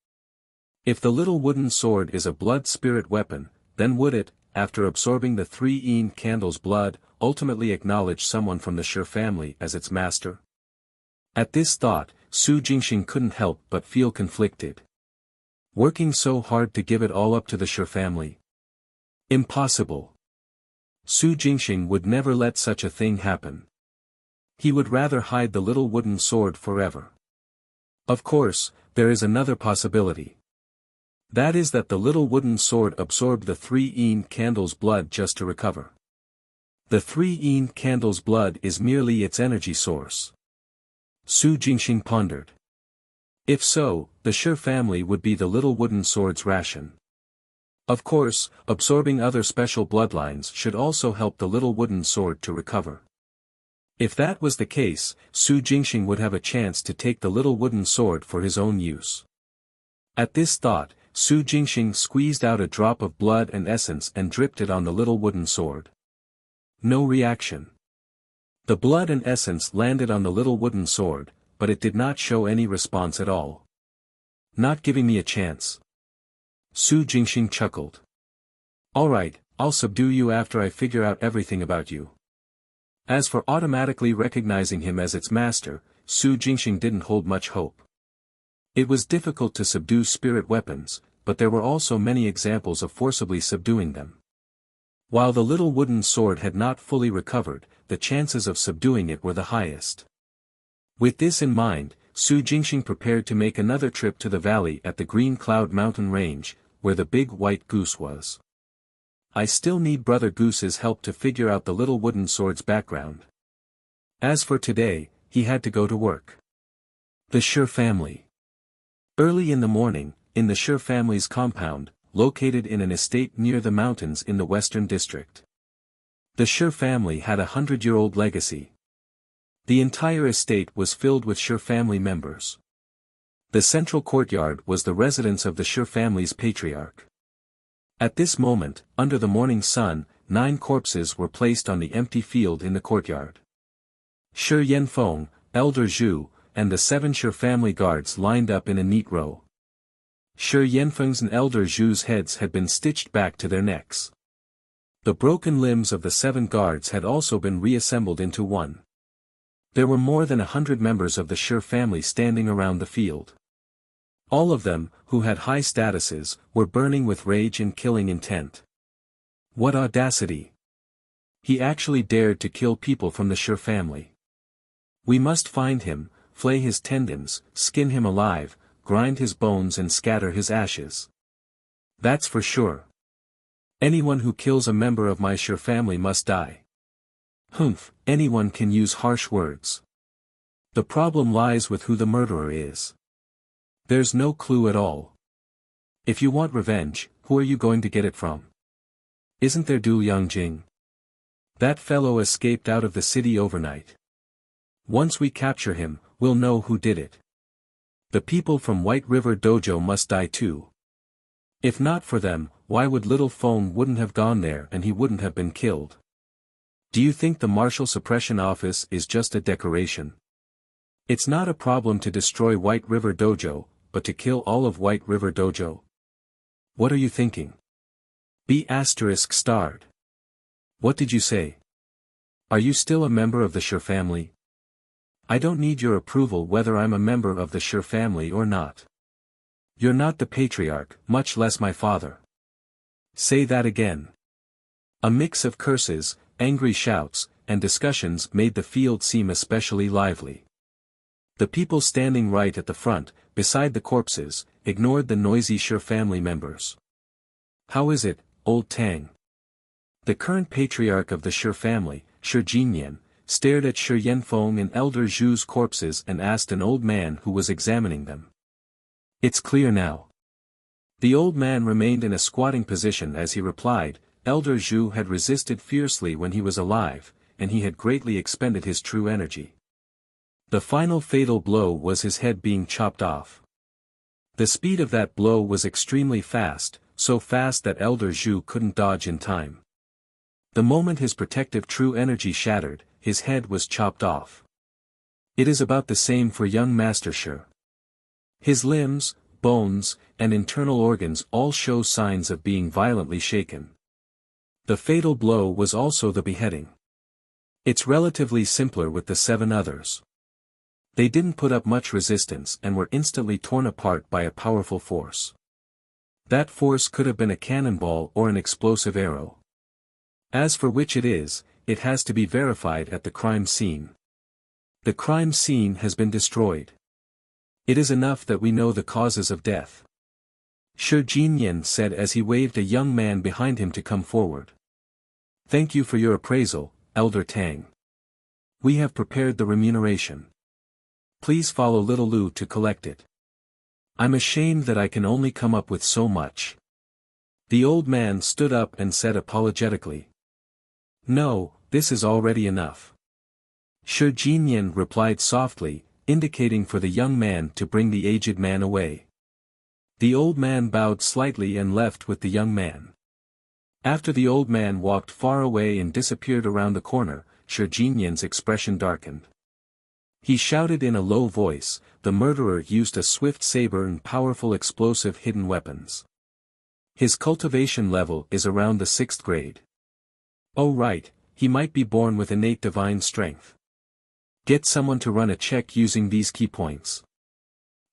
If the little wooden sword is a blood spirit weapon, then would it, after absorbing the 3 candles' blood, ultimately acknowledge someone from the Shi family as its master? At this thought, Su Jingxing couldn't help but feel conflicted. Working so hard to give it all up to the Shi family? Impossible. Su Jingxing would never let such a thing happen. He would rather hide the little wooden sword forever. Of course, there is another possibility. That is that the little wooden sword absorbed the 3 candles' blood just to recover. The 3 candles' blood is merely its energy source. Su Jingxing pondered. If so, the Shi family would be the little wooden sword's ration. Of course, absorbing other special bloodlines should also help the little wooden sword to recover. If that was the case, Su Jingxing would have a chance to take the little wooden sword for his own use. At this thought, Su Jingxing squeezed out a drop of blood and essence and dripped it on the little wooden sword. No reaction. The blood and essence landed on the little wooden sword, but it did not show any response at all. Not giving me a chance. Su Jingxing chuckled. Alright, I'll subdue you after I figure out everything about you. As for automatically recognizing him as its master, Su Jingxing didn't hold much hope. It was difficult to subdue spirit weapons, but there were also many examples of forcibly subduing them. While the little wooden sword had not fully recovered, the chances of subduing it were the highest. With this in mind, Su Jingxing prepared to make another trip to the valley at the Green Cloud Mountain Range, where the big white goose was. I still need Brother Goose's help to figure out the little wooden sword's background. As for today, he had to go to work. The Shi family. Early in the morning, in the Shi family's compound, located in an estate near the mountains in the Western District. The Shi family had a 100-year-old legacy. The entire estate was filled with Shi family members. The central courtyard was the residence of the Shi family's patriarch. At this moment, under the morning sun, 9 corpses were placed on the empty field in the courtyard. Shi Yanfeng, Elder Zhu, and the 7 Shi family guards lined up in a neat row. Shi Yanfeng's and Elder Zhu's heads had been stitched back to their necks. The broken limbs of the 7 guards had also been reassembled into one. There were more than 100 members of the Shi family standing around the field. All of them, who had high statuses, were burning with rage and killing intent. What audacity! He actually dared to kill people from the Shi family. We must find him, flay his tendons, skin him alive, grind his bones and scatter his ashes. That's for sure. Anyone who kills a member of my Shi family must die. Humph, anyone can use harsh words. The problem lies with who the murderer is. There's no clue at all. If you want revenge, who are you going to get it from? Isn't there Du Yangjing? That fellow escaped out of the city overnight. Once we capture him, we'll know who did it. The people from White River Dojo must die too, If not for them, why would little Feng wouldn't have gone there and he wouldn't have been killed? Do you think the Martial Suppression Office is just a decoration? It's not a problem to destroy White River Dojo, but to kill all of White River Dojo? What are you thinking? B*****. What did you say? Are you still a member of the Sure family? I don't need your approval whether I'm a member of the Sure family or not. You're not the patriarch, much less my father. Say that again. A mix of curses, angry shouts, and discussions made the field seem especially lively. The people standing right at the front, beside the corpses, ignored the noisy Sure family members. How is it, old Tang? The current patriarch of the Sure family, Sure Jinyan, stared at Sure Yanfeng and Elder Zhu's corpses and asked an old man who was examining them. It's clear now. The old man remained in a squatting position as he replied, Elder Zhu had resisted fiercely when he was alive, and he had greatly expended his true energy. The final fatal blow was his head being chopped off. The speed of that blow was extremely fast, so fast that Elder Zhu couldn't dodge in time. The moment his protective true energy shattered, his head was chopped off. It is about the same for young Master Shi. His limbs, bones, and internal organs all show signs of being violently shaken. The fatal blow was also the beheading. It's relatively simpler with the 7 others. They didn't put up much resistance and were instantly torn apart by a powerful force. That force could have been a cannonball or an explosive arrow. As for which it has to be verified at the crime scene. The crime scene has been destroyed. It is enough that we know the causes of death. Shi Jinyan said as he waved a young man behind him to come forward. Thank you for your appraisal, Elder Tang. We have prepared the remuneration. Please follow little Lu to collect it. I'm ashamed that I can only come up with so much. The old man stood up and said apologetically. No, this is already enough. Shi Jinyan replied softly, indicating for the young man to bring the aged man away. The old man bowed slightly and left with the young man. After the old man walked far away and disappeared around the corner, Shi Jinyan's expression darkened. He shouted in a low voice, the murderer used a swift saber and powerful explosive hidden weapons. His cultivation level is around the 6th grade. Oh right, he might be born with innate divine strength. Get someone to run a check using these key points.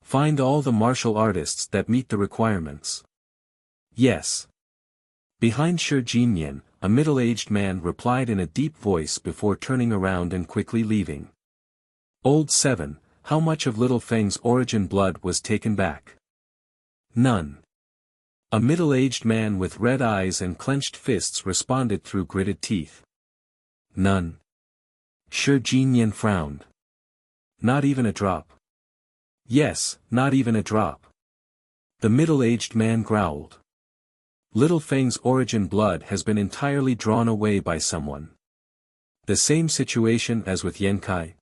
Find all the martial artists that meet the requirements. Yes. Behind Shi Jinyan, a middle-aged man replied in a deep voice before turning around and quickly leaving. Old 7, how much of Little Feng's origin blood was taken back? None. A middle-aged man with red eyes and clenched fists responded through gritted teeth. None. Shi Jinyan frowned. Not even a drop. Yes, not even a drop. The middle-aged man growled. Little Feng's origin blood has been entirely drawn away by someone. The same situation as with Yankai.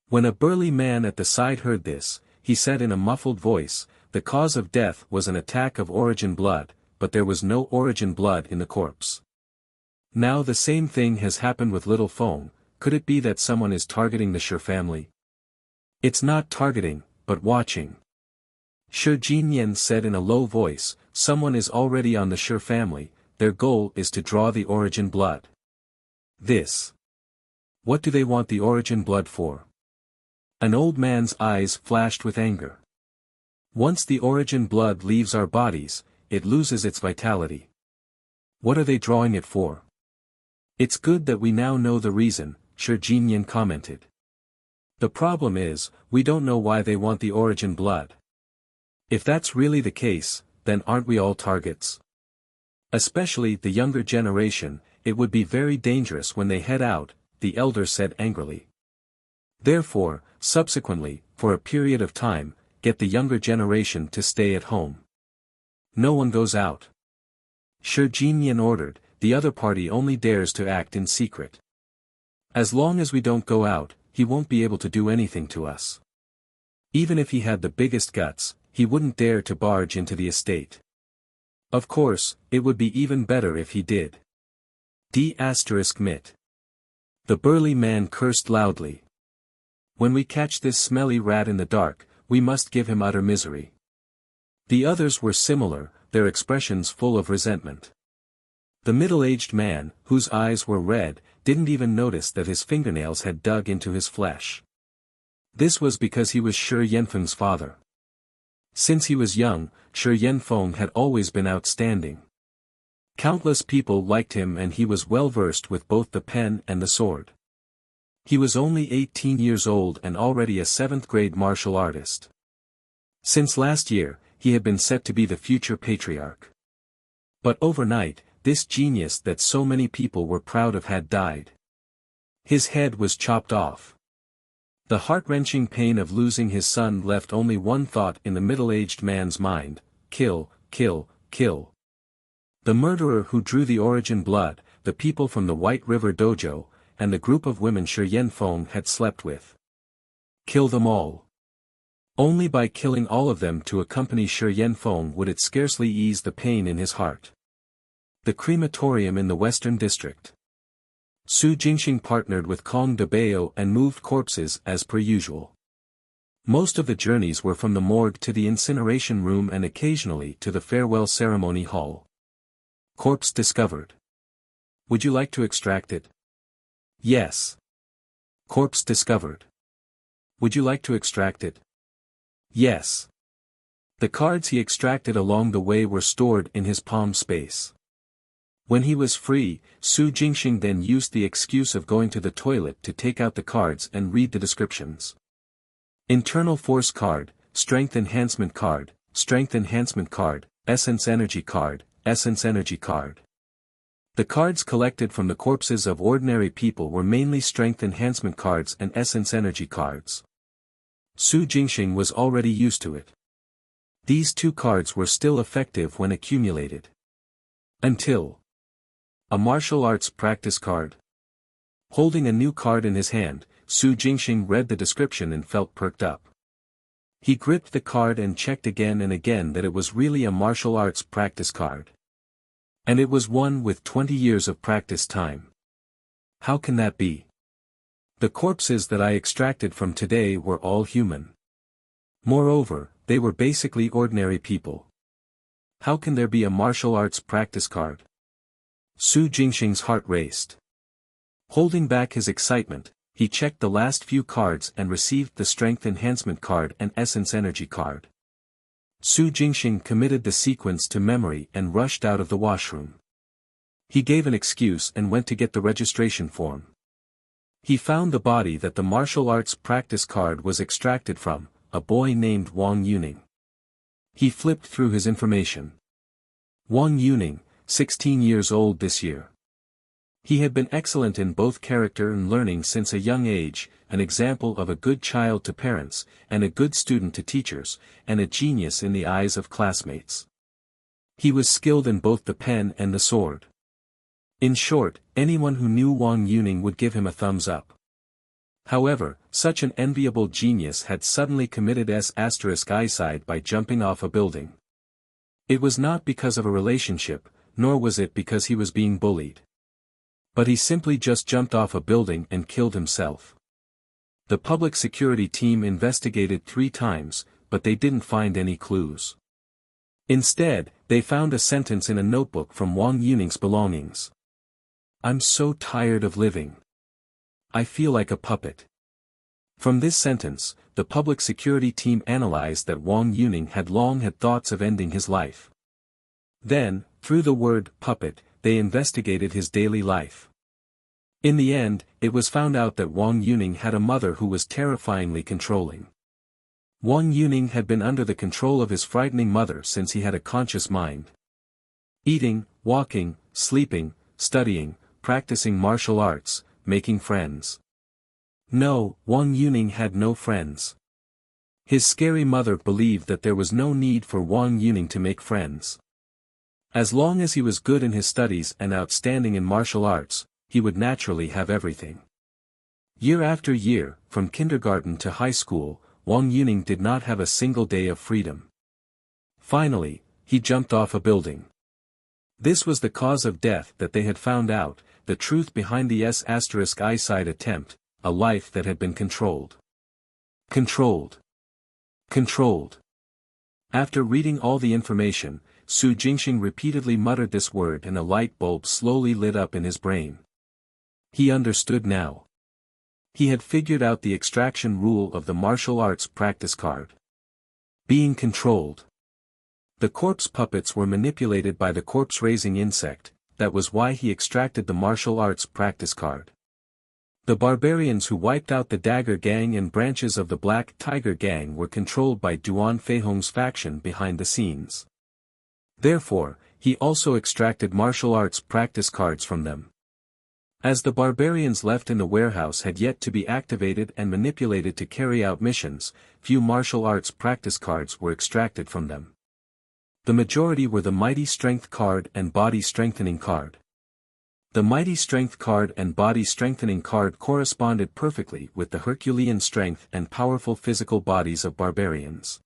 When a burly man at the side heard this, he said in a muffled voice, the cause of death was an attack of origin blood, but there was no origin blood in the corpse. Now the same thing has happened with Little Feng. Could it be that someone is targeting the Shi family? It's not targeting, but watching. Shi Jinyan said in a low voice, someone is already on the Shi family, their goal is to draw the origin blood. This. What do they want the origin blood for? An old man's eyes flashed with anger. Once the origin blood leaves our bodies, it loses its vitality. What are they drawing it for? It's good that we now know the reason, Shi Jinyan commented. The problem is, we don't know why they want the origin blood. If that's really the case, then aren't we all targets? Especially the younger generation, it would be very dangerous when they head out, the elder said angrily. Therefore, subsequently, for a period of time, get the younger generation to stay at home. No one goes out. Shi Jinyan ordered, the other party only dares to act in secret. As long as we don't go out, he won't be able to do anything to us. Even if he had the biggest guts, he wouldn't dare to barge into the estate. Of course, it would be even better if he did. Mit. The burly man cursed loudly. When we catch this smelly rat in the dark, we must give him utter misery. The others were similar, their expressions full of resentment. The middle-aged man, whose eyes were red, didn't even notice that his fingernails had dug into his flesh. This was because he was Shi Yanfeng's father. Since he was young, Shi Yanfeng had always been outstanding. Countless people liked him and he was well versed with both the pen and the sword. He was only 18 years old and already a 7th-grade martial artist. Since last year, he had been set to be the future patriarch. But overnight, this genius that so many people were proud of had died. His head was chopped off. The heart-wrenching pain of losing his son left only one thought in the middle-aged man's mind: kill, kill, kill. The murderer who drew the origin blood, the people from the White River Dojo, and the group of women Shi Yanfeng had slept with. Kill them all. Only by killing all of them to accompany Shi Yanfeng would it scarcely ease the pain in his heart. The crematorium in the Western District. Su Jingxing partnered with Kong de Bao and moved corpses as per usual. Most of the journeys were from the morgue to the incineration room and occasionally to the farewell ceremony hall. Corpse discovered. Would you like to extract it? Yes. Corpse discovered. Would you like to extract it? Yes. The cards he extracted along the way were stored in his palm space. When he was free, Su Jingxing then used the excuse of going to the toilet to take out the cards and read the descriptions. Internal Force card, Strength Enhancement card, Strength Enhancement card, Essence Energy card, Essence Energy card. The cards collected from the corpses of ordinary people were mainly Strength Enhancement cards and Essence Energy cards. Su Jingxing was already used to it. These two cards were still effective when accumulated. Until a martial arts practice card. Holding a new card in his hand, Su Jingxing read the description and felt perked up. He gripped the card and checked again and again that it was really a martial arts practice card. And it was one with 20 years of practice time. How can that be? The corpses that I extracted from today were all human. Moreover, they were basically ordinary people. How can there be a martial arts practice card? Su Jingxing's heart raced. Holding back his excitement, he checked the last few cards and received the Strength Enhancement card and Essence Energy card. Su Jingxing committed the sequence to memory and rushed out of the washroom. He gave an excuse and went to get the registration form. He found the body that the martial arts practice card was extracted from, a boy named Wang Yuning. He flipped through his information. Wang Yuning, 16 years old this year. He had been excellent in both character and learning since a young age, an example of a good child to parents, and a good student to teachers, and a genius in the eyes of classmates. He was skilled in both the pen and the sword. In short, anyone who knew Wang Yuning would give him a thumbs up. However, such an enviable genius had suddenly committed suicide by jumping off a building. It was not because of a relationship, nor was it because he was being bullied. But he simply just jumped off a building and killed himself. The public security team investigated 3 times, but they didn't find any clues. Instead, they found a sentence in a notebook from Wang Yuning's belongings. "I'm so tired of living. I feel like a puppet." From this sentence, the public security team analyzed that Wang Yuning had long had thoughts of ending his life. Then, through the word puppet, they investigated his daily life. In the end, it was found out that Wang Yuning had a mother who was terrifyingly controlling. Wang Yuning had been under the control of his frightening mother since he had a conscious mind. Eating, walking, sleeping, studying, practicing martial arts, making friends. No, Wang Yuning had no friends. His scary mother believed that there was no need for Wang Yuning to make friends. As long as he was good in his studies and outstanding in martial arts, he would naturally have everything. Year after year, from kindergarten to high school, Wang Yuning did not have a single day of freedom. Finally, he jumped off a building. This was the cause of death that they had found out, the truth behind the eyesight attempt, a life that had been controlled. Controlled. Controlled. After reading all the information, Jingxing repeatedly muttered this word and a light bulb slowly lit up in his brain. He understood now. He had figured out the extraction rule of the martial arts practice card. Being controlled. The corpse puppets were manipulated by the corpse-raising insect, that was why he extracted the martial arts practice card. The barbarians who wiped out the Dagger Gang and branches of the Black Tiger Gang were controlled by Duan Feihong's faction behind the scenes. Therefore, he also extracted martial arts practice cards from them. As the barbarians left in the warehouse had yet to be activated and manipulated to carry out missions, few martial arts practice cards were extracted from them. The majority were the Mighty Strength card and Body Strengthening card. The Mighty Strength card and Body Strengthening card corresponded perfectly with the Herculean strength and powerful physical bodies of barbarians.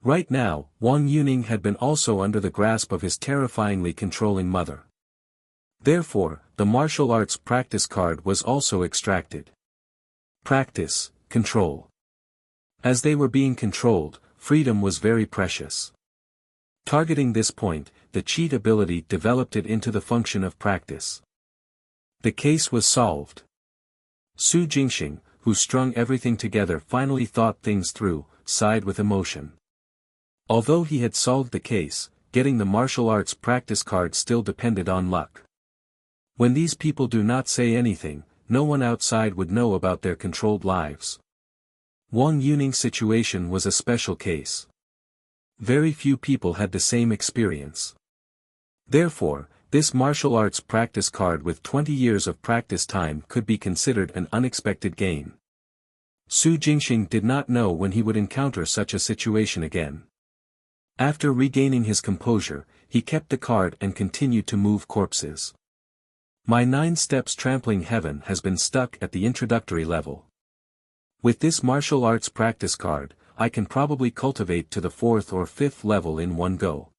Right now, Wang Yuning had been also under the grasp of his terrifyingly controlling mother. Therefore, the martial arts practice card was also extracted. Practice, control. As they were being controlled, freedom was very precious. Targeting this point, the cheat ability developed it into the function of practice. The case was solved. Jingxing, who strung everything together, finally thought things through, sighed with emotion. Although he had solved the case, getting the martial arts practice card still depended on luck. When these people do not say anything, no one outside would know about their controlled lives. Wang Yuning's situation was a special case. Very few people had the same experience. Therefore, this martial arts practice card with 20 years of practice time could be considered an unexpected gain. Jingxing did not know when he would encounter such a situation again. After regaining his composure, he kept the card and continued to move corpses. My 9 steps trampling heaven has been stuck at the introductory level. With this martial arts practice card, I can probably cultivate to the 4th or 5th level in one go.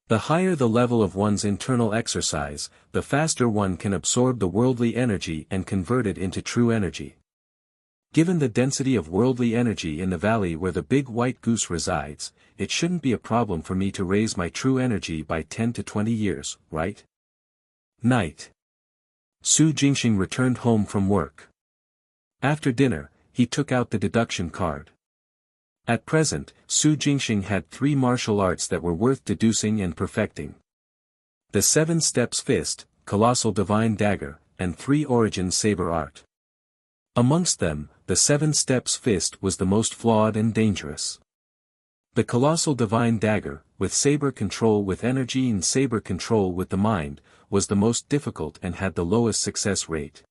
The higher the level of one's internal exercise, the faster one can absorb the worldly energy and convert it into true energy. Given the density of worldly energy in the valley where the big white goose resides, it shouldn't be a problem for me to raise my true energy by 10 to 20 years, right? Night. Jingxing returned home from work. After dinner, he took out the deduction card. At present, Jingxing had 3 martial arts that were worth deducing and perfecting. The 7 Steps Fist, Colossal Divine Dagger, and 3 Origins Saber Art. Amongst them, the 7 Steps Fist was the most flawed and dangerous. The Colossal Divine Dagger, with saber control with energy and saber control with the mind, was the most difficult and had the lowest success rate.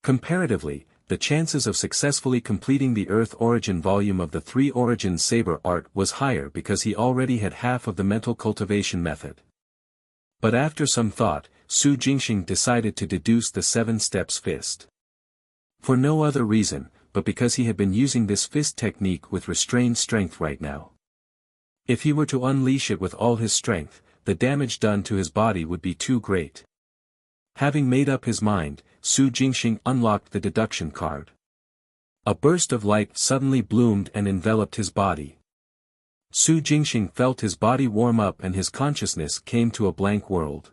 Comparatively, the chances of successfully completing the Earth Origin volume of the 3 Origins Saber Art was higher because he already had half of the mental cultivation method. But after some thought, Jingxing decided to deduce the 7 Steps Fist. For no other reason, but because he had been using this fist technique with restrained strength right now. If he were to unleash it with all his strength, the damage done to his body would be too great. Having made up his mind, Jingxing unlocked the deduction card. A burst of light suddenly bloomed and enveloped his body. Jingxing felt his body warm up and his consciousness came to a blank world.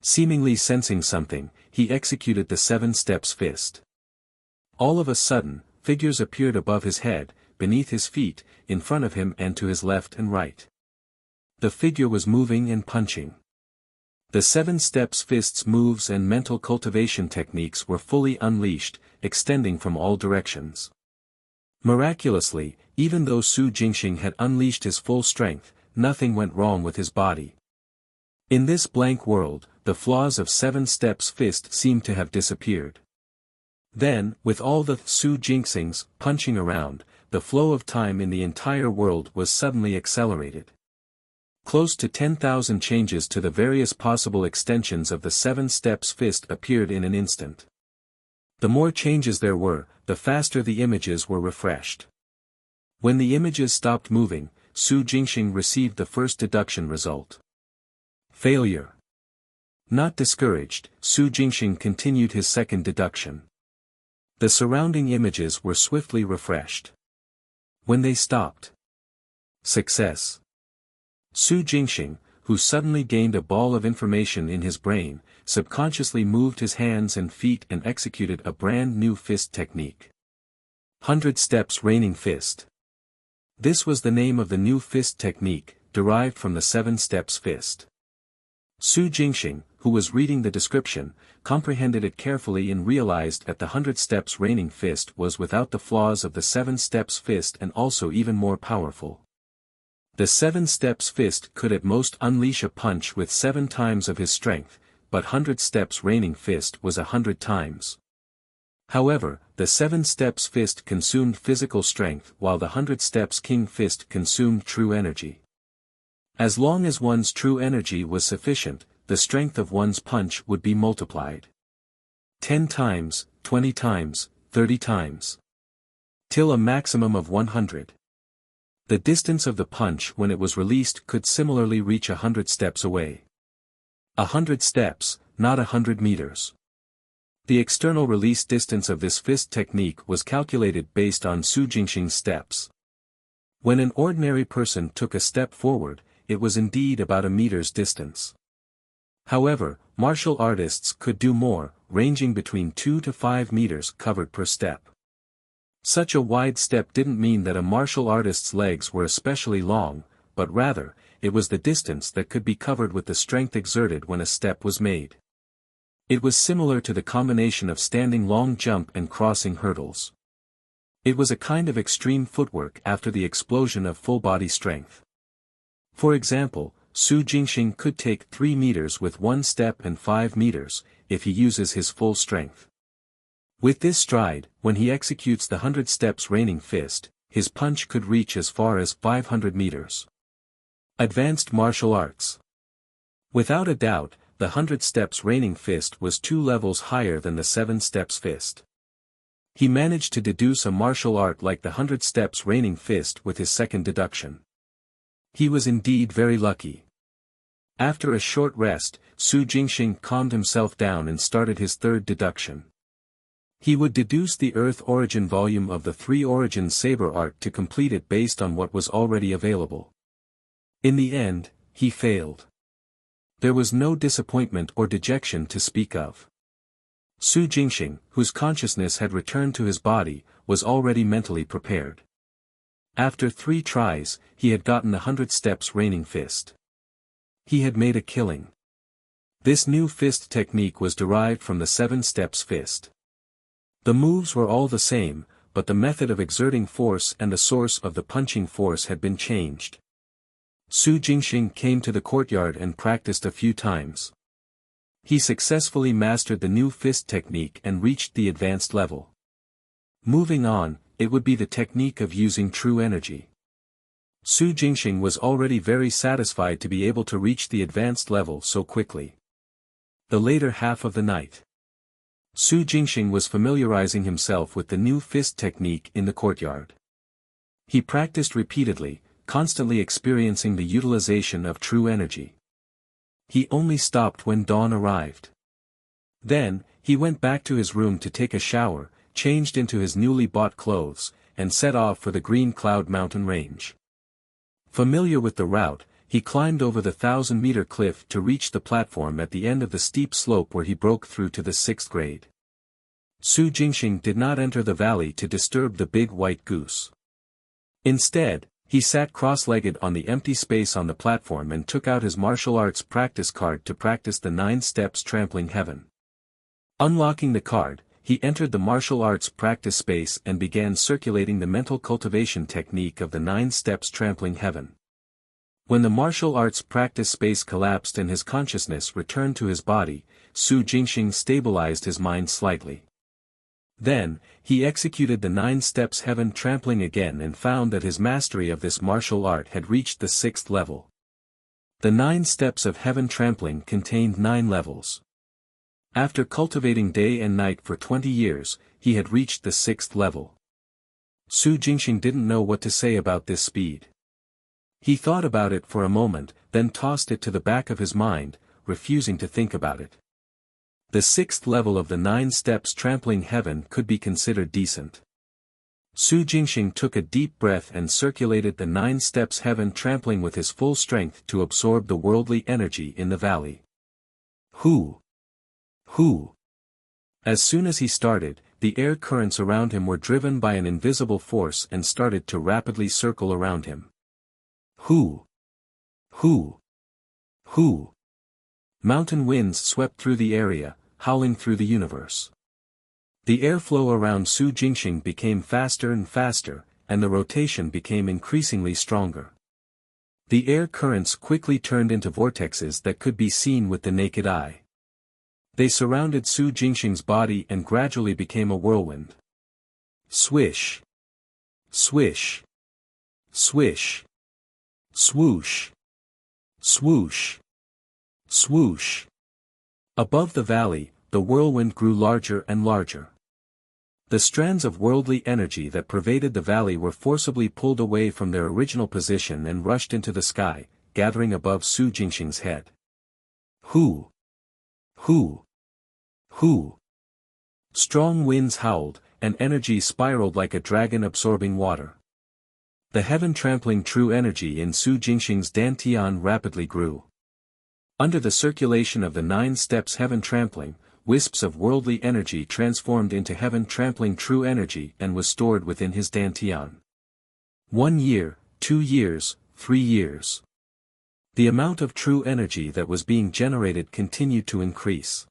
Seemingly sensing something, he executed the 7 Steps Fist. All of a sudden, figures appeared above his head, beneath his feet, in front of him and to his left and right. The figure was moving and punching. The 7 Steps Fist's moves and mental cultivation techniques were fully unleashed, extending from all directions. Miraculously, even though Jingxing had unleashed his full strength, nothing went wrong with his body. In this blank world, the flaws of 7 Steps Fist seemed to have disappeared. Then, with all the Jingxings punching around, the flow of time in the entire world was suddenly accelerated. Close to 10,000 changes to the various possible extensions of the 7 Steps Fist appeared in an instant. The more changes there were, the faster the images were refreshed. When the images stopped moving, Jingxing received the first deduction result. Failure. Not discouraged, Su Jingxing continued his second deduction. The surrounding images were swiftly refreshed. When they stopped. Success. Su Jingxing, who suddenly gained a ball of information in his brain, subconsciously moved his hands and feet and executed a brand new fist technique. 100 Steps Raining Fist. This was the name of the new fist technique, derived from the 7 Steps Fist. Su Jingxing, who was reading the description, comprehended it carefully and realized that the 100 Steps Raining Fist was without the flaws of the 7 Steps Fist and also even more powerful. The 7 Steps Fist could at most unleash a punch with 7 times of his strength, but 100 Steps Raining Fist was 100 times. However, the 7 Steps Fist consumed physical strength while the 100 Steps King Fist consumed true energy. As long as one's true energy was sufficient, the strength of one's punch would be multiplied. 10 times, 20 times, 30 times. Till a maximum of 100. The distance of the punch when it was released could similarly reach 100 steps away. 100 steps, not 100 meters. The external release distance of this fist technique was calculated based on Su Jingxing's steps. When an ordinary person took a step forward, it was indeed about a meter's distance. However, martial artists could do more, ranging between 2 to 5 meters covered per step. Such a wide step didn't mean that a martial artist's legs were especially long, but rather, it was the distance that could be covered with the strength exerted when a step was made. It was similar to the combination of standing long jump and crossing hurdles. It was a kind of extreme footwork after the explosion of full-body strength. For example, Su Jingxing could take 3 meters with 1 step and 5 meters, if he uses his full strength. With this stride, when he executes the 100 Steps Raining Fist, his punch could reach as far as 500 meters. Advanced Martial Arts. Without a doubt, the 100 Steps Raining Fist was 2 levels higher than the 7 Steps Fist. He managed to deduce a martial art like the 100 Steps Raining Fist with his second deduction. He was indeed very lucky. After a short rest, Su Jingxing calmed himself down and started his third deduction. He would deduce the Earth Origin volume of the 3 Origins Saber Art to complete it based on what was already available. In the end, he failed. There was no disappointment or dejection to speak of. Su Jingxing, whose consciousness had returned to his body, was already mentally prepared. After 3 tries, he had gotten the 100 Steps Raining Fist. He had made a killing. This new fist technique was derived from the 7 Steps Fist. The moves were all the same, but the method of exerting force and the source of the punching force had been changed. Su Jingxing came to the courtyard and practiced a few times. He successfully mastered the new fist technique and reached the advanced level. Moving on, it would be the technique of using true energy. Su Jingxing was already very satisfied to be able to reach the advanced level so quickly. The later half of the night. Su Jingxing was familiarizing himself with the new fist technique in the courtyard. He practiced repeatedly, constantly experiencing the utilization of true energy. He only stopped when dawn arrived. Then, he went back to his room to take a shower, changed into his newly bought clothes, and set off for the Green Cloud mountain range. Familiar with the route, he climbed over the 1,000-meter cliff to reach the platform at the end of the steep slope where he broke through to the 6th grade. Su Jingxing did not enter the valley to disturb the big white goose. Instead, he sat cross-legged on the empty space on the platform and took out his martial arts practice card to practice the 9 steps trampling heaven. Unlocking the card, he entered the martial arts practice space and began circulating the mental cultivation technique of the 9 steps trampling heaven. When the martial arts practice space collapsed and his consciousness returned to his body, Su Jingxing stabilized his mind slightly. Then, he executed the 9 steps heaven trampling again and found that his mastery of this martial art had reached the 6th level. The 9 steps of heaven trampling contained 9 levels. After cultivating day and night for 20 years, he had reached the 6th level. Su Jingxing didn't know what to say about this speed. He thought about it for a moment, then tossed it to the back of his mind, refusing to think about it. The 6th level of the 9 steps trampling heaven could be considered decent. Jingxing took a deep breath and circulated the 9 steps heaven trampling with his full strength to absorb the worldly energy in the valley. Hoo! Hoo! As soon as he started, the air currents around him were driven by an invisible force and started to rapidly circle around him. Hoo! Hoo! Hoo! Mountain winds swept through the area, howling through the universe. The airflow around Jingxing became faster and faster, and the rotation became increasingly stronger. The air currents quickly turned into vortexes that could be seen with the naked eye. They surrounded Jingxing's body and gradually became a whirlwind. Swish! Swish! Swish! Swoosh! Swoosh! Swoosh! Above the valley, the whirlwind grew larger and larger. The strands of worldly energy that pervaded the valley were forcibly pulled away from their original position and rushed into the sky, gathering above Jingxing's head. Hoo! Hoo! Hoo! Strong winds howled, and energy spiraled like a dragon absorbing water. The heaven-trampling true energy in Jingxing's dantian rapidly grew. Under the circulation of the 9 steps heaven-trampling, wisps of worldly energy transformed into heaven-trampling true energy and was stored within his dantian. 1 year, 2 years, 3 years. The amount of true energy that was being generated continued to increase.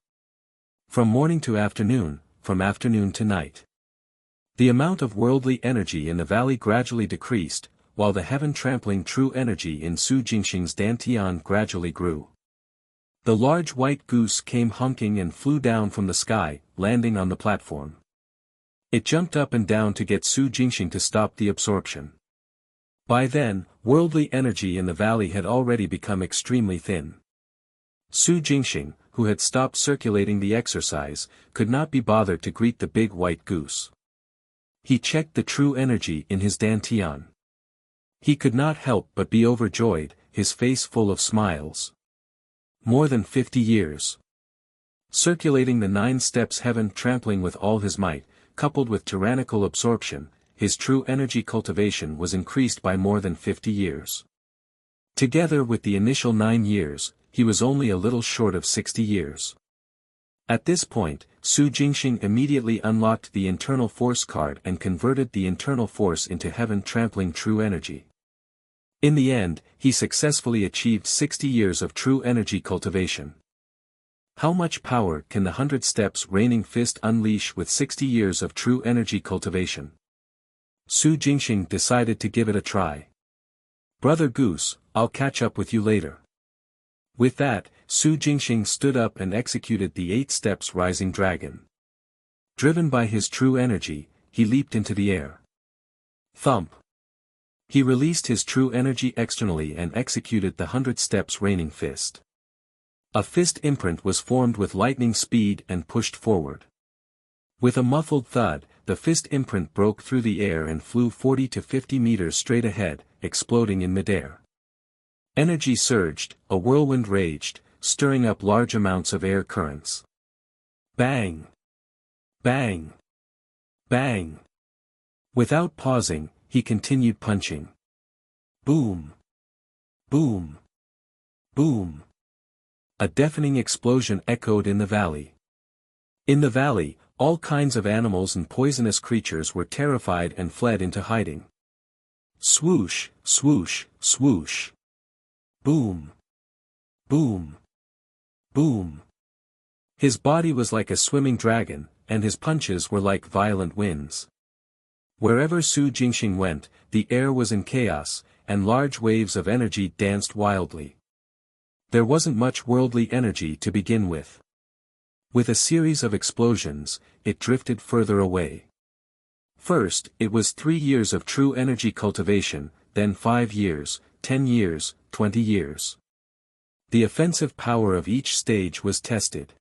From morning to afternoon, from afternoon to night. The amount of worldly energy in the valley gradually decreased, while the heaven-trampling true energy in Jingxing's dantian gradually grew. The large white goose came honking and flew down from the sky, landing on the platform. It jumped up and down to get Jingxing to stop the absorption. By then, worldly energy in the valley had already become extremely thin. Jingxing, who had stopped circulating the exercise, could not be bothered to greet the big white goose. He checked the true energy in his dantian. He could not help but be overjoyed, his face full of smiles. More than 50 years. Circulating the 9 steps heaven trampling with all his might, coupled with tyrannical absorption, his true energy cultivation was increased by more than 50 years. Together with the initial 9 years, he was only a little short of 60 years. At this point, Jingxing immediately unlocked the internal force card and converted the internal force into heaven-trampling true energy. In the end, he successfully achieved 60 years of true energy cultivation. How much power can the 100 steps raining fist unleash with 60 years of true energy cultivation? Jingxing decided to give it a try. Brother Goose, I'll catch up with you later. With that, Jingxing stood up and executed the 8 steps rising dragon. Driven by his true energy, he leaped into the air. Thump! He released his true energy externally and executed the 100 steps raining fist. A fist imprint was formed with lightning speed and pushed forward. With a muffled thud, the fist imprint broke through the air and flew 40 to 50 meters straight ahead, exploding in midair. Energy surged, a whirlwind raged, stirring up large amounts of air currents. Bang! Bang! Bang! Without pausing, he continued punching. Boom! Boom! Boom! A deafening explosion echoed in the valley. In the valley, all kinds of animals and poisonous creatures were terrified and fled into hiding. Swoosh, swoosh, swoosh. Boom! Boom! Boom! His body was like a swimming dragon, and his punches were like violent winds. Wherever Jingxing went, the air was in chaos, and large waves of energy danced wildly. There wasn't much worldly energy to begin with. With a series of explosions, it drifted further away. First, it was 3 years of true energy cultivation, then 5 years, 10 years, 20 years. The offensive power of each stage was tested.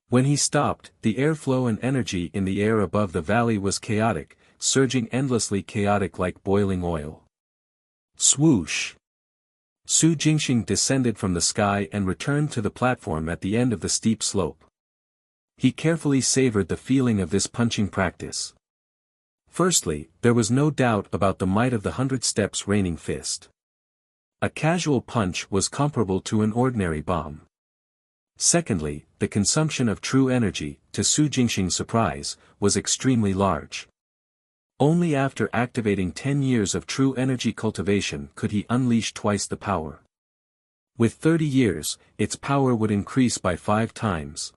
When he stopped, the airflow and energy in the air above the valley was chaotic, surging endlessly chaotic like boiling oil. Swoosh! Su Jingxing descended from the sky and returned to the platform at the end of the steep slope. He carefully savored the feeling of this punching practice. Firstly, there was no doubt about the might of the 100 steps raining fist. A casual punch was comparable to an ordinary bomb. Secondly, the consumption of true energy, to Su Jingxing's surprise, was extremely large. Only after activating 10 years of true energy cultivation could he unleash twice the power. With 30 years, its power would increase by 5 times.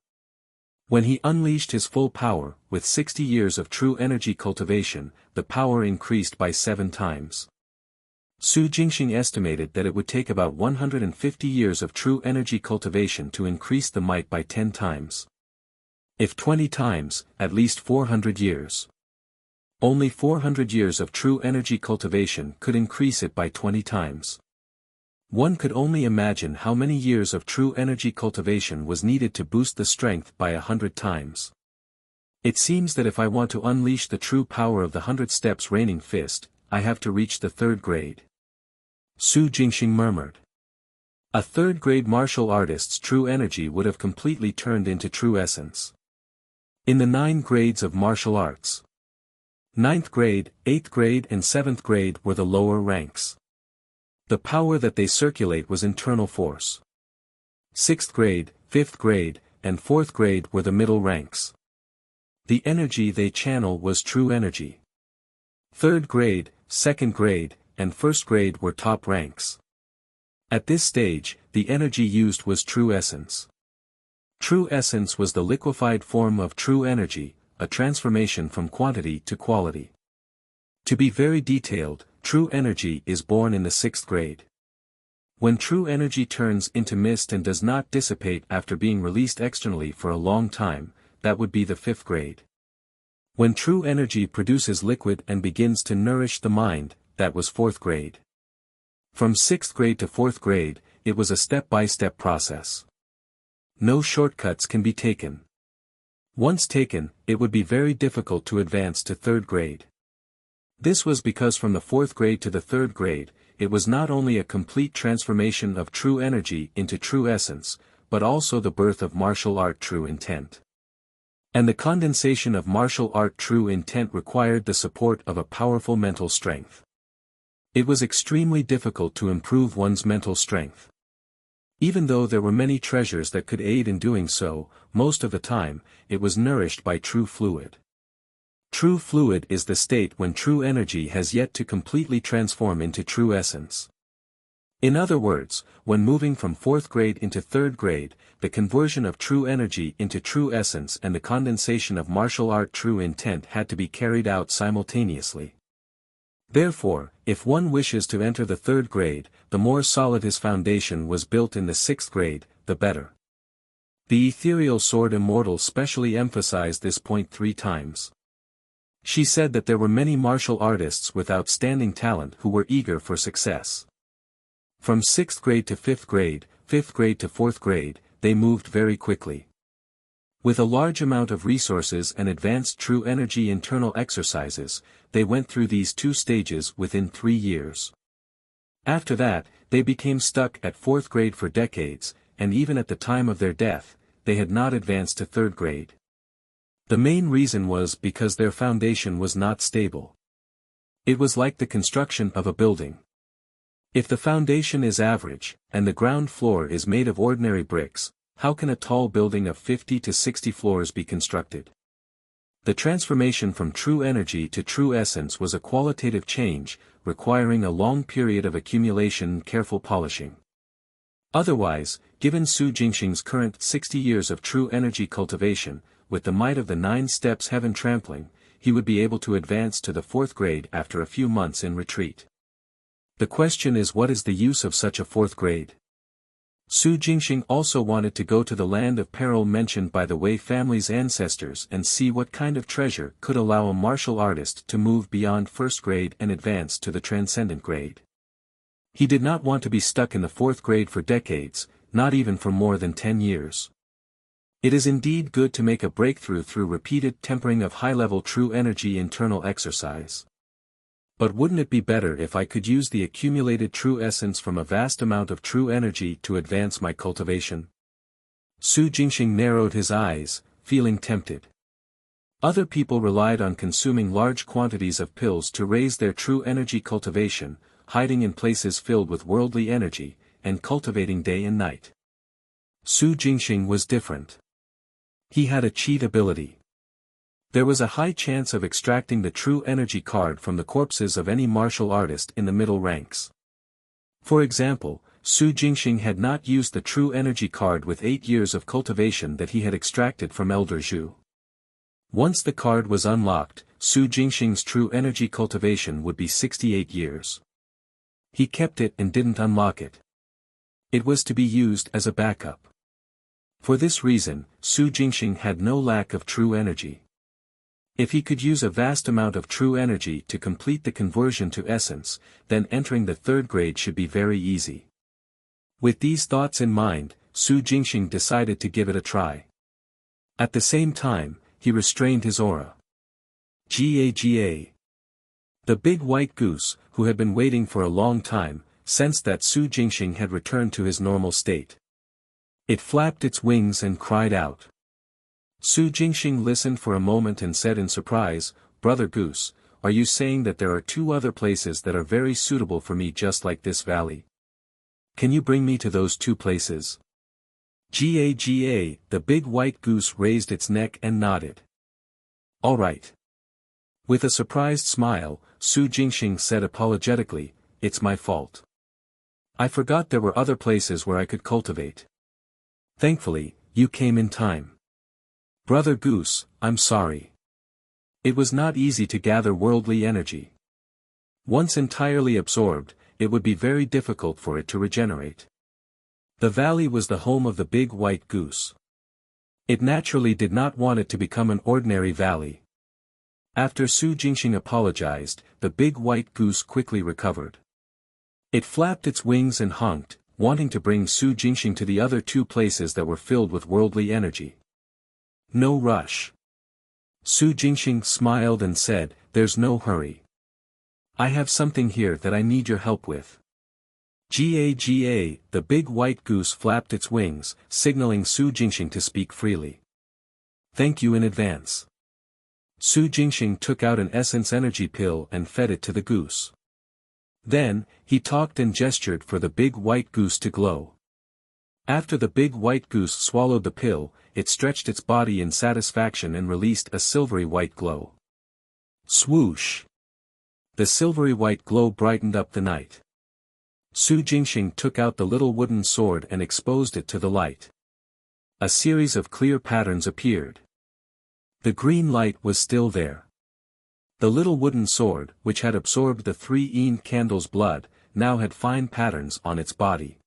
When he unleashed his full power, with 60 years of true energy cultivation, the power increased by 7 times. Su Jingxing estimated that it would take about 150 years of true energy cultivation to increase the might by 10 times. If 20 times, at least 400 years. Only 400 years of true energy cultivation could increase it by 20 times. One could only imagine how many years of true energy cultivation was needed to boost the strength by 100 times. It seems that if I want to unleash the true power of the 100 steps raining fist, I have to reach the 3rd grade. Su Jingxing murmured. A 3rd grade martial artist's true energy would have completely turned into true essence. In the 9 grades of martial arts, 9th grade, 8th grade and 7th grade were the lower ranks. The power that they circulate was internal force. 6th grade, 5th grade, and 4th grade were the middle ranks. The energy they channel was true energy. 3rd grade, 2nd grade, and 1st grade were top ranks. At this stage, the energy used was true essence. True essence was the liquefied form of true energy, a transformation from quantity to quality. To be very detailed, true energy is born in the 6th grade. When true energy turns into mist and does not dissipate after being released externally for a long time, that would be the 5th grade. When true energy produces liquid and begins to nourish the mind, that was 4th grade. From 6th grade to 4th grade, it was a step-by-step process. No shortcuts can be taken. Once taken, it would be very difficult to advance to 3rd grade. This was because from the 4th grade to the 3rd grade, it was not only a complete transformation of true energy into true essence, but also the birth of martial art true intent. And the condensation of martial art true intent required the support of a powerful mental strength. It was extremely difficult to improve one's mental strength. Even though there were many treasures that could aid in doing so, most of the time, it was nourished by true fluid. True fluid is the state when true energy has yet to completely transform into true essence. In other words, when moving from 4th grade into 3rd grade, the conversion of true energy into true essence and the condensation of martial art true intent had to be carried out simultaneously. Therefore, if one wishes to enter the 3rd grade, the more solid his foundation was built in the 6th grade, the better. The ethereal sword immortal specially emphasized this point 3 times. She said that there were many martial artists with outstanding talent who were eager for success. From 6th grade to 5th grade, 5th grade to 4th grade, they moved very quickly. With a large amount of resources and advanced true energy internal exercises, they went through these 2 stages within 3 years. After that, they became stuck at 4th grade for decades, and even at the time of their death, they had not advanced to 3rd grade. The main reason was because their foundation was not stable. It was like the construction of a building. If the foundation is average, and the ground floor is made of ordinary bricks, how can a tall building of 50 to 60 floors be constructed? The transformation from true energy to true essence was a qualitative change, requiring a long period of accumulation and careful polishing. Otherwise, given Su Jingxing's current 60 years of true energy cultivation, with the might of the 9 steps heaven trampling, he would be able to advance to the 4th grade after a few months in retreat. The question is, what is the use of such a 4th grade? Su Jingxing also wanted to go to the land of peril mentioned by the Wei family's ancestors and see what kind of treasure could allow a martial artist to move beyond 1st grade and advance to the transcendent grade. He did not want to be stuck in the 4th grade for decades, not even for more than 10 years. It is indeed good to make a breakthrough through repeated tempering of high-level true energy internal exercise. But wouldn't it be better if I could use the accumulated true essence from a vast amount of true energy to advance my cultivation? Su Jingxing narrowed his eyes, feeling tempted. Other people relied on consuming large quantities of pills to raise their true energy cultivation, hiding in places filled with worldly energy, and cultivating day and night. Su Jingxing was different. He had a cheat ability. There was a high chance of extracting the true energy card from the corpses of any martial artist in the middle ranks. For example, Su Jingxing had not used the true energy card with 8 years of cultivation that he had extracted from Elder Zhu. Once the card was unlocked, Su Jingxing's true energy cultivation would be 68 years. He kept it and didn't unlock it. It was to be used as a backup. For this reason, Su Jingxing had no lack of true energy. If he could use a vast amount of true energy to complete the conversion to essence, then entering the 3rd grade should be very easy. With these thoughts in mind, Su Jingxing decided to give it a try. At the same time, he restrained his aura. Ga. The big white goose, who had been waiting for a long time, sensed that Su Jingxing had returned to his normal state. It flapped its wings and cried out. Su Jingxing listened for a moment and said in surprise, "Brother Goose, are you saying that there are 2 other places that are very suitable for me just like this valley? Can you bring me to those 2 places?" Ga. The big white goose raised its neck and nodded. "All right." With a surprised smile, Su Jingxing said apologetically, "It's my fault. I forgot there were other places where I could cultivate. Thankfully, you came in time. Brother Goose, I'm sorry. It was not easy to gather worldly energy. Once entirely absorbed, it would be very difficult for it to regenerate." The valley was the home of the big white goose. It naturally did not want it to become an ordinary valley. After Su Jingxing apologized, the big white goose quickly recovered. It flapped its wings and honked, wanting to bring Su Jingxing to the other 2 places that were filled with worldly energy. "No rush." Su Jingxing smiled and said, "There's no hurry. I have something here that I need your help with." Ga. The big white goose flapped its wings, signaling Su Jingxing to speak freely. "Thank you in advance." Su Jingxing took out an essence energy pill and fed it to the goose. Then, he talked and gestured for the big white goose to glow. After the big white goose swallowed the pill, it stretched its body in satisfaction and released a silvery white glow. Swoosh! The silvery white glow brightened up the night. Su Jingxing took out the little wooden sword and exposed it to the light. A series of clear patterns appeared. The green light was still there. The little wooden sword, which had absorbed the 3 yin candles' blood, now had fine patterns on its body.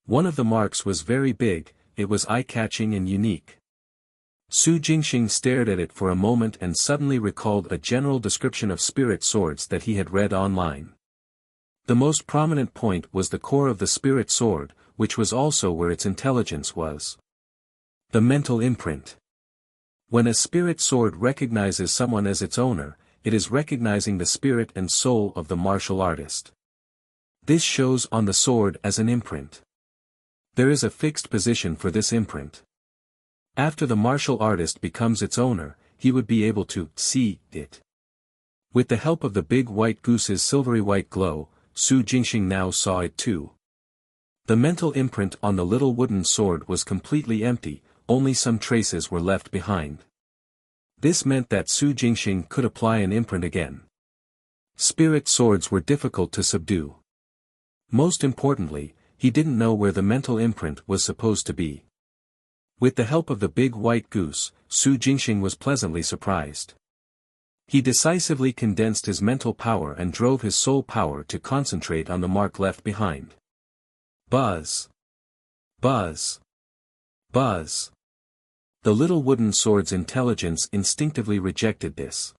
One of the marks was very big, it was eye-catching and unique. Su Jingxing stared at it for a moment and suddenly recalled a general description of spirit swords that he had read online. The most prominent point was the core of the spirit sword, which was also where its intelligence was. The mental imprint. When a spirit sword recognizes someone as its owner, it is recognizing the spirit and soul of the martial artist. This shows on the sword as an imprint. There is a fixed position for this imprint. After the martial artist becomes its owner, he would be able to see it. With the help of the big white goose's silvery white glow, Su Jingxing now saw it too. The mental imprint on the little wooden sword was completely empty, only some traces were left behind. This meant that Su Jingxing could apply an imprint again. Spirit swords were difficult to subdue. Most importantly, he didn't know where the mental imprint was supposed to be. With the help of the big white goose, Su Jingxing was pleasantly surprised. He decisively condensed his mental power and drove his soul power to concentrate on the mark left behind. Buzz! Buzz! Buzz! The little wooden sword's intelligence instinctively rejected this.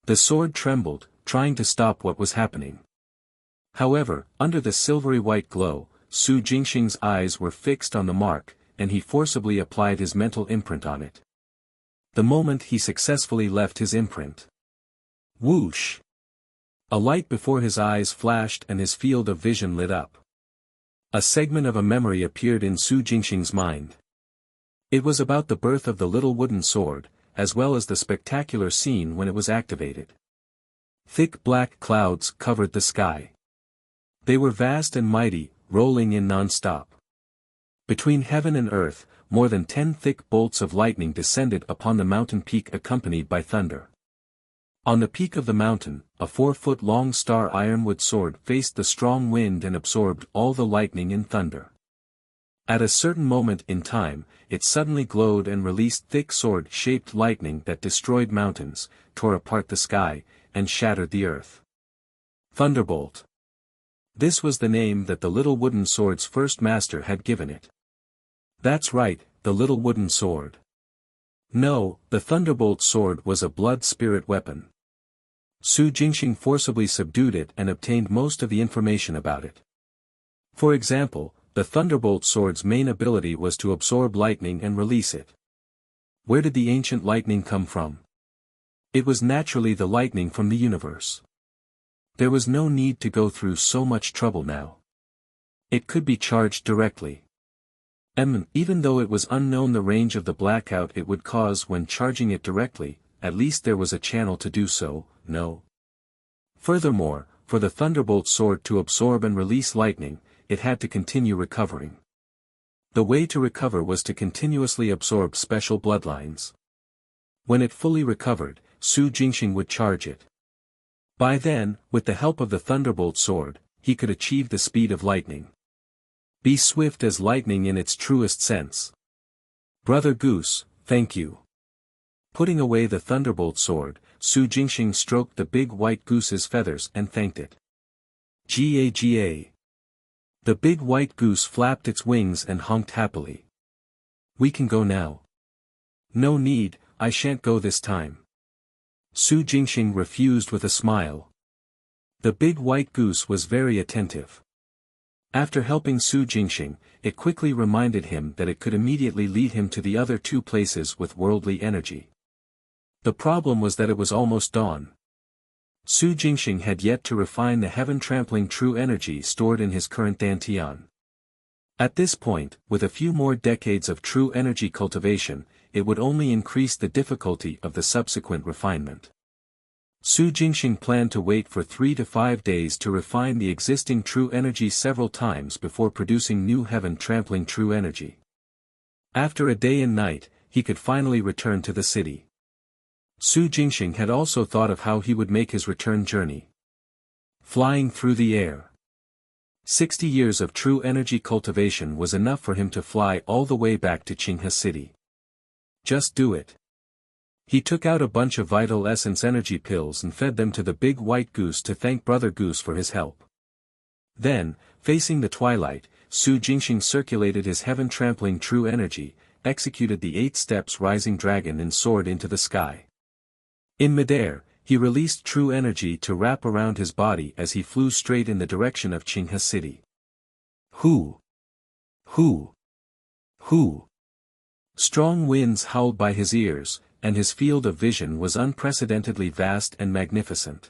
The sword trembled, trying to stop what was happening. However, under the silvery white glow, Su Jingxing's eyes were fixed on the mark, and he forcibly applied his mental imprint on it. The moment he successfully left his imprint. Whoosh! A light before his eyes flashed and his field of vision lit up. A segment of a memory appeared in Su Jingxing's mind. It was about the birth of the little wooden sword, as well as the spectacular scene when it was activated. Thick black clouds covered the sky. They were vast and mighty, rolling in non-stop. Between heaven and earth, more than 10 thick bolts of lightning descended upon the mountain peak accompanied by thunder. On the peak of the mountain, a 4-foot-long star ironwood sword faced the strong wind and absorbed all the lightning and thunder. At a certain moment in time, it suddenly glowed and released thick sword-shaped lightning that destroyed mountains, tore apart the sky, and shattered the earth. Thunderbolt. This was the name that the little wooden sword's first master had given it. That's right, the little wooden sword. No, the Thunderbolt sword was a blood spirit weapon. Su Jingxing forcibly subdued it and obtained most of the information about it. For example, the Thunderbolt sword's main ability was to absorb lightning and release it. Where did the ancient lightning come from? It was naturally the lightning from the universe. There was no need to go through so much trouble now. It could be charged directly. Even though it was unknown the range of the blackout it would cause when charging it directly, at least there was a channel to do so, no. Furthermore, for the Thunderbolt sword to absorb and release lightning, it had to continue recovering. The way to recover was to continuously absorb special bloodlines. When it fully recovered, Su Jingxing would charge it. By then, with the help of the Thunderbolt sword, he could achieve the speed of lightning. Be swift as lightning in its truest sense. Brother Goose, thank you. Putting away the Thunderbolt sword, Su Jingxing stroked the big white goose's feathers and thanked it. Ga. The big white goose flapped its wings and honked happily. We can go now. No need, I shan't go this time. Su Jingxing refused with a smile. The big white goose was very attentive. After helping Su Jingxing, it quickly reminded him that it could immediately lead him to the other two places with worldly energy. The problem was that it was almost dawn. Su Jingxing had yet to refine the heaven-trampling true energy stored in his current dantian. At this point, with a few more decades of true energy cultivation, it would only increase the difficulty of the subsequent refinement. Su Jingxing planned to wait for 3 to 5 days to refine the existing true energy several times before producing new heaven-trampling true energy. After a day and night, he could finally return to the city. Su Jingxing had also thought of how he would make his return journey. Flying through the air. 60 years of true energy cultivation was enough for him to fly all the way back to Qinghe City. Just do it. He took out a bunch of vital essence energy pills and fed them to the big white goose to thank Brother Goose for his help. Then, facing the twilight, Su Jingxing circulated his heaven-trampling true energy, executed the 8 steps rising dragon and soared into the sky. In midair, he released true energy to wrap around his body as he flew straight in the direction of Qinghe City. Hoo! Hoo! Hoo! Strong winds howled by his ears, and his field of vision was unprecedentedly vast and magnificent.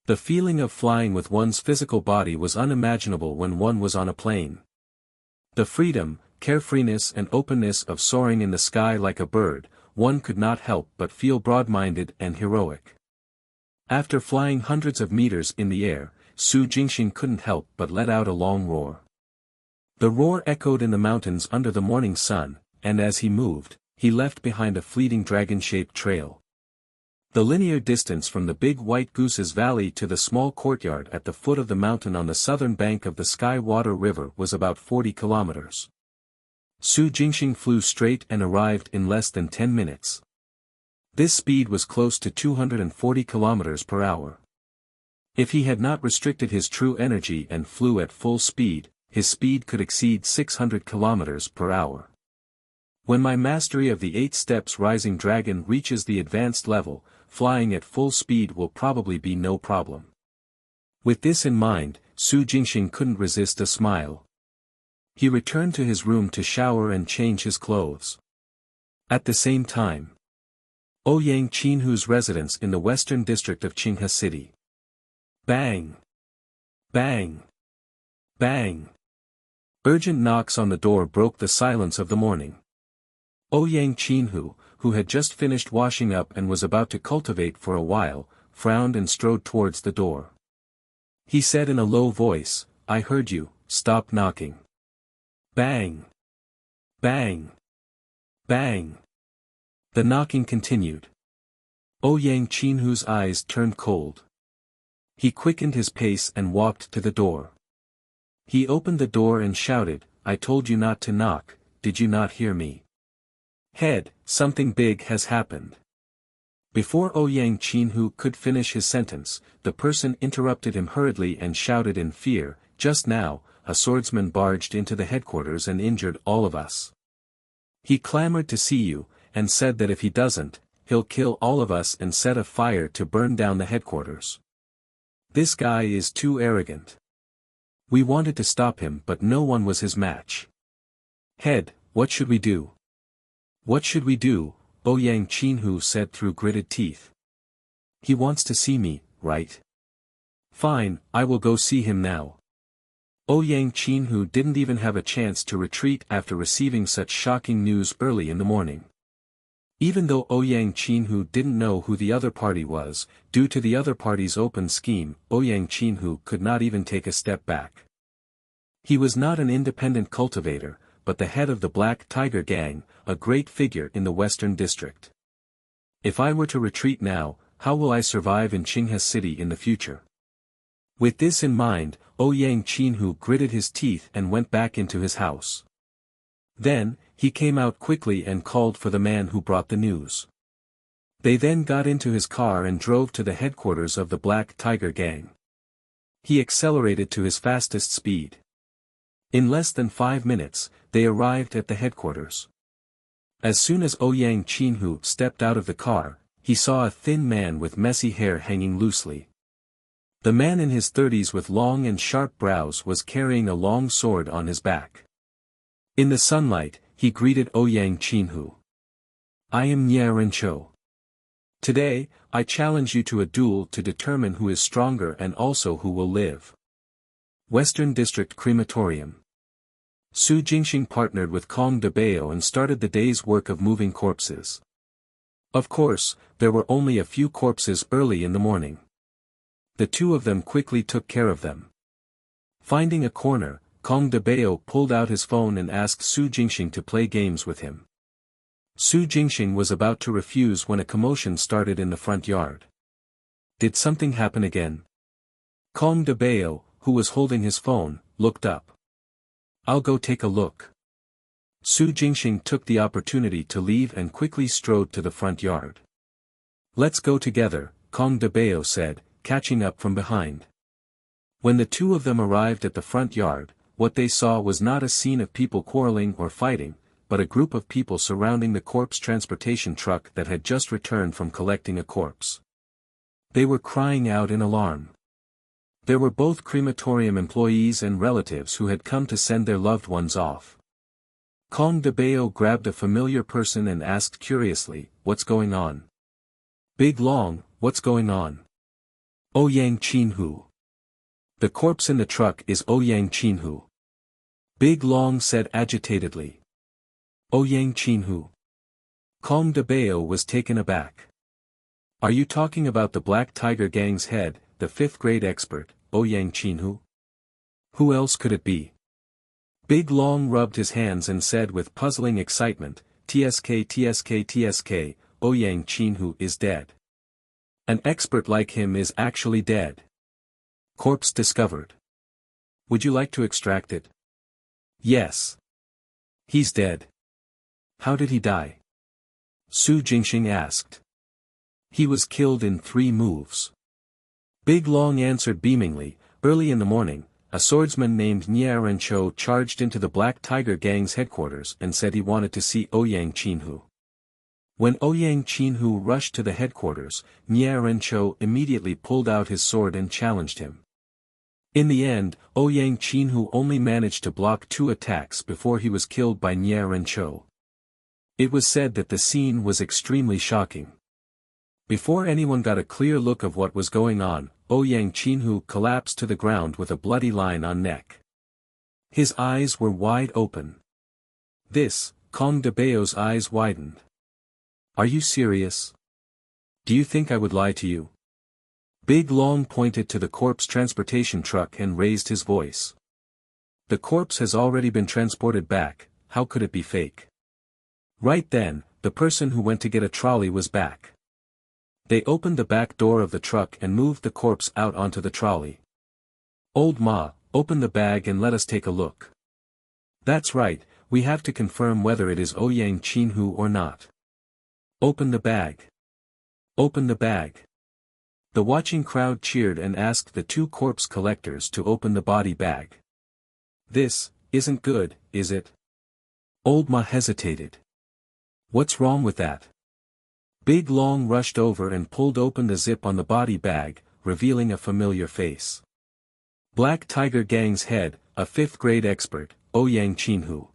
The feeling of flying with one's physical body was unimaginable when one was on a plane. The freedom, carefreeness and openness of soaring in the sky like a bird, one could not help but feel broad-minded and heroic. After flying hundreds of meters in the air, Su Jingxing couldn't help but let out a long roar. The roar echoed in the mountains under the morning sun, and as he moved, he left behind a fleeting dragon-shaped trail. The linear distance from the big white goose's valley to the small courtyard at the foot of the mountain on the southern bank of the Sky Water River was about 40 kilometers. Su Jingxing flew straight and arrived in less than 10 minutes. This speed was close to 240 kilometers per hour. If he had not restricted his true energy and flew at full speed, his speed could exceed 600 kilometers per hour. When my mastery of the 8 steps rising dragon reaches the advanced level, flying at full speed will probably be no problem. With this in mind, Su Jingxing couldn't resist a smile. He returned to his room to shower and change his clothes. At the same time, Ouyang Qinhu's residence in the western district of Qinghe City. Bang! Bang! Bang! Urgent knocks on the door broke the silence of the morning. Ouyang Chinhu, who had just finished washing up and was about to cultivate for a while, frowned and strode towards the door. He said in a low voice, "I heard you, stop knocking." Bang! Bang! Bang! The knocking continued. Ouyang Chinhu's eyes turned cold. He quickened his pace and walked to the door. He opened the door and shouted, "I told you not to knock, did you not hear me?" Head, something big has happened. Before Ouyang Chinhu could finish his sentence, the person interrupted him hurriedly and shouted in fear, "Just now, a swordsman barged into the headquarters and injured all of us. He clamored to see you, and said that if he doesn't, he'll kill all of us and set a fire to burn down the headquarters. This guy is too arrogant. We wanted to stop him but no one was his match. Head, what should we do?" "What should we do?" Ouyang Chinhu said through gritted teeth. "He wants to see me, right? Fine, I will go see him now." Ouyang Chinhu didn't even have a chance to retreat after receiving such shocking news early in the morning. Even though Ouyang Chinhu didn't know who the other party was, due to the other party's open scheme, Ouyang Chinhu could not even take a step back. He was not an independent cultivator, but the head of the Black Tiger Gang, a great figure in the Western District. If I were to retreat now, how will I survive in Qinghe City in the future? With this in mind, Ouyang Chinhu gritted his teeth and went back into his house. Then, he came out quickly and called for the man who brought the news. They then got into his car and drove to the headquarters of the Black Tiger Gang. He accelerated to his fastest speed. In less than 5 minutes, they arrived at the headquarters. As soon as Ouyang Chinhu stepped out of the car, he saw a thin man with messy hair hanging loosely. The man in his 30s with long and sharp brows was carrying a long sword on his back. In the sunlight, he greeted Ouyang Chinhu. "I am Nye Rencho. Today, I challenge you to a duel to determine who is stronger and also who will live." Western District Crematorium. Su Jingxing partnered with Kong de Bao and started the day's work of moving corpses. Of course, there were only a few corpses early in the morning. The two of them quickly took care of them. Finding a corner, Kong de Bao pulled out his phone and asked Su Jingxing to play games with him. Su Jingxing was about to refuse when a commotion started in the front yard. Did something happen again? Kong de Bao, who was holding his phone, looked up. "I'll go take a look." Su Jingxing took the opportunity to leave and quickly strode to the front yard. "Let's go together," Kong de Bao said, catching up from behind. When the two of them arrived at the front yard, what they saw was not a scene of people quarreling or fighting, but a group of people surrounding the corpse transportation truck that had just returned from collecting a corpse. They were crying out in alarm. There were both crematorium employees and relatives who had come to send their loved ones off. Kong de Bao grabbed a familiar person and asked curiously, "What's going on?" "Big Long, what's going on?" "Ouyang Chinhu. The corpse in the truck is Ouyang Chinhu." Big Long said agitatedly. "Ouyang Chinhu." Kong de Bao was taken aback. "Are you talking about the Black Tiger Gang's head, the 5th grade expert, Ouyang Chinhu? Who else could it be?" Big Long rubbed his hands and said with puzzling excitement, TSK, Ouyang Chinhu is dead. An expert like him is actually dead. Corpse discovered. Would you like to extract it? Yes. He's dead. How did he die? Su Jingxing asked. He was killed in 3 moves. Big Long answered beamingly. Early in the morning, a swordsman named Nye Rencho charged into the Black Tiger Gang's headquarters and said he wanted to see Ouyang Chinhu. When Ouyang Chinhu rushed to the headquarters, Nye Rencho immediately pulled out his sword and challenged him. In the end, Ouyang Chinhu only managed to block 2 attacks before he was killed by Nye Rencho. It was said that the scene was extremely shocking. Before anyone got a clear look of what was going on, Ouyang Chinhu collapsed to the ground with a bloody line on neck. His eyes were wide open. This, Kong de Bao's eyes widened. Are you serious? Do you think I would lie to you? Big Long pointed to the corpse transportation truck and raised his voice. The corpse has already been transported back, how could it be fake? Right then, the person who went to get a trolley was back. They opened the back door of the truck and moved the corpse out onto the trolley. Old Ma, open the bag and let us take a look. That's right, we have to confirm whether it is Ouyang Chinhu or not. Open the bag. Open the bag. The watching crowd cheered and asked the two corpse collectors to open the body bag. This isn't good, is it? Old Ma hesitated. What's wrong with that? Big Long rushed over and pulled open the zip on the body bag, revealing a familiar face. Black Tiger Gang's head, a 5th grade expert, Ouyang Chinhu.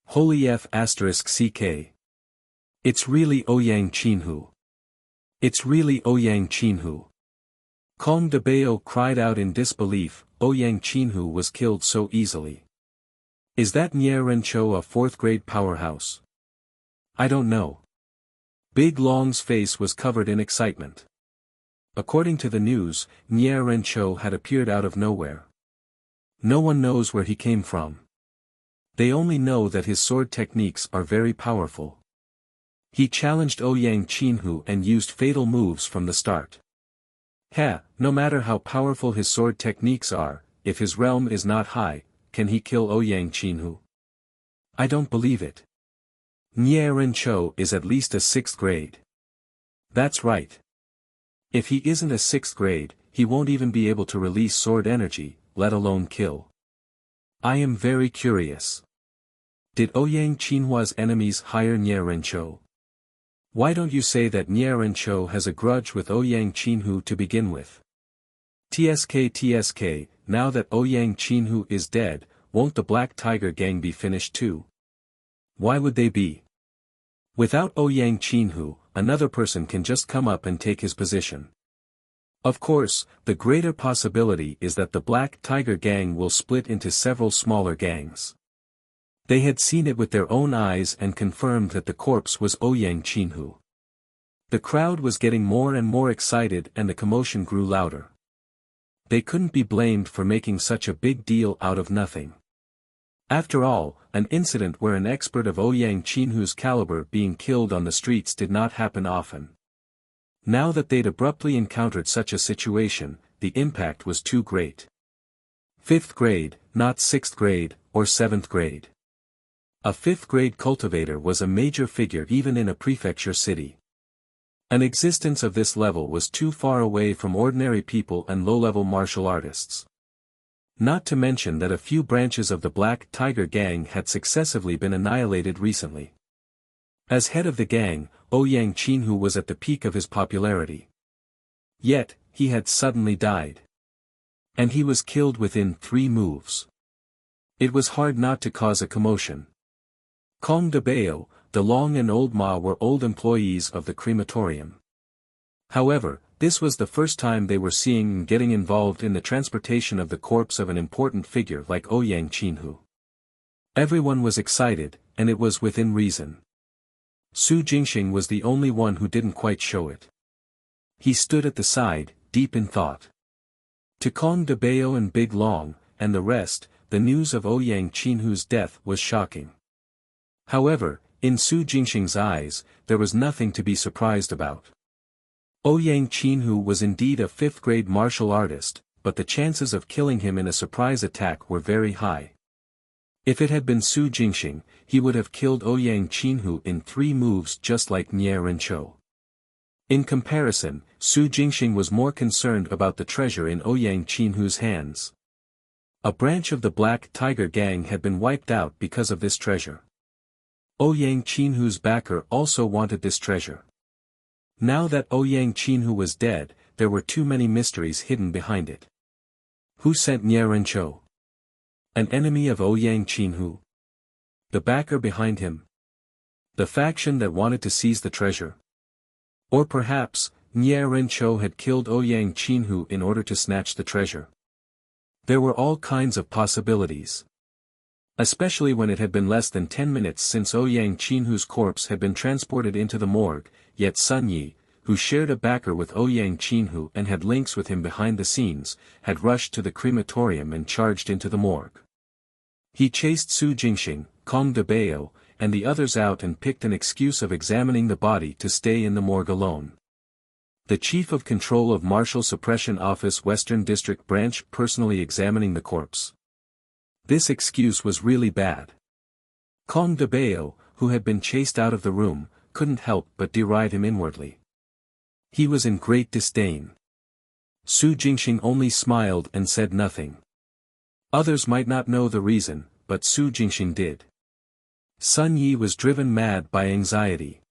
Holy F***CK. It's really Ouyang Chinhu. It's really Ouyang Chinhu. Kong de Bao cried out in disbelief, Ouyang Chinhu was killed so easily. Is that Nye Rencho a 4th grade powerhouse? I don't know. Big Long's face was covered in excitement. According to the news, Nye Rencho had appeared out of nowhere. No one knows where he came from. They only know that his sword techniques are very powerful. He challenged Ouyang Chinhu and used fatal moves from the start. No matter how powerful his sword techniques are, if his realm is not high, can he kill Ouyang Chinhu? I don't believe it. Nye Rencho is at least a 6th grade. That's right. If he isn't a 6th grade, he won't even be able to release sword energy, let alone kill. I am very curious. Did Ouyang Chinhua's enemies hire Nye Rencho? Why don't you say that Nye Rencho has a grudge with Ouyang Chinhu to begin with? TSK, now that Ouyang Chinhu is dead, won't the Black Tiger Gang be finished too? Why would they be? Without Ouyang Chinhu, another person can just come up and take his position. Of course, the greater possibility is that the Black Tiger Gang will split into several smaller gangs. They had seen it with their own eyes and confirmed that the corpse was Ouyang Chinhu. The crowd was getting more and more excited and the commotion grew louder. They couldn't be blamed for making such a big deal out of nothing. After all, an incident where an expert of Ouyang Chinhu's caliber being killed on the streets did not happen often. Now that they'd abruptly encountered such a situation, the impact was too great. 5th grade, not 6th grade, or 7th grade. A 5th grade cultivator was a major figure even in a prefecture city. An existence of this level was too far away from ordinary people and low-level martial artists. Not to mention that a few branches of the Black Tiger Gang had successively been annihilated recently. As head of the gang, Ouyang Chinhu was at the peak of his popularity. Yet, he had suddenly died. And he was killed within 3 moves. It was hard not to cause a commotion. Kong de Bao, De Long and Old Ma were old employees of the crematorium. However, this was the first time they were seeing and getting involved in the transportation of the corpse of an important figure like Ouyang Chinhu. Everyone was excited, and it was within reason. Su Jingxing was the only one who didn't quite show it. He stood at the side, deep in thought. To Kong de Bao and Big Long, and the rest, the news of Ouyang Chinhu's death was shocking. However, in Su Jingxing's eyes, there was nothing to be surprised about. Ouyang Chinhu was indeed a 5th grade martial artist, but the chances of killing him in a surprise attack were very high. If it had been Su Jingxing, he would have killed Ouyang Chinhu in 3 moves just like Nye Rencho. In comparison, Su Jingxing was more concerned about the treasure in Ouyang Chinhu's hands. A branch of the Black Tiger Gang had been wiped out because of this treasure. Ouyang Chinhu's backer also wanted this treasure. Now that Ouyang Chinhu was dead, there were too many mysteries hidden behind it. Who sent Nye Rencho? An enemy of Ouyang Chinhu? The backer behind him? The faction that wanted to seize the treasure? Or perhaps, Nye Rencho had killed Ouyang Qinhu in order to snatch the treasure. There were all kinds of possibilities. Especially when it had been less than 10 minutes since Ouyang Qinhu's corpse had been transported into the morgue, yet Sun Yi, who shared a backer with Ouyang Qinhu and had links with him behind the scenes, had rushed to the crematorium and charged into the morgue. He chased Su Jingxing, Kong de Bao, and the others out and picked an excuse of examining the body to stay in the morgue alone. The Chief of Control of Martial Suppression Office Western District Branch personally examining the corpse. This excuse was really bad. Kong de Bao, who had been chased out of the room, couldn't help but deride him inwardly. He was in great disdain. Su Jingxing only smiled and said nothing. Others might not know the reason, but Su Jingxing did. Sun Yi was driven mad by anxiety.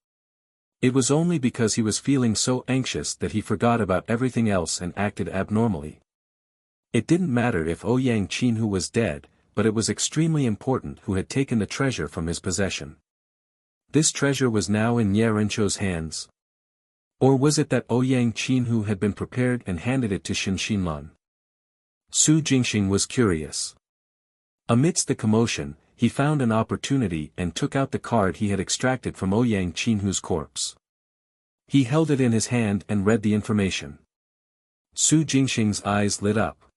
It was only because he was feeling so anxious that he forgot about everything else and acted abnormally. It didn't matter if Ouyang Qinhu was dead, but it was extremely important who had taken the treasure from his possession. This treasure was now in Nye Rencho's hands. Or was it that Ouyang Qinhu had been prepared and handed it to Shen Xinlan? Su Jingxing was curious. Amidst the commotion, he found an opportunity and took out the card he had extracted from Ouyang Qinhu's corpse. He held it in his hand and read the information. Su Jingxing's eyes lit up.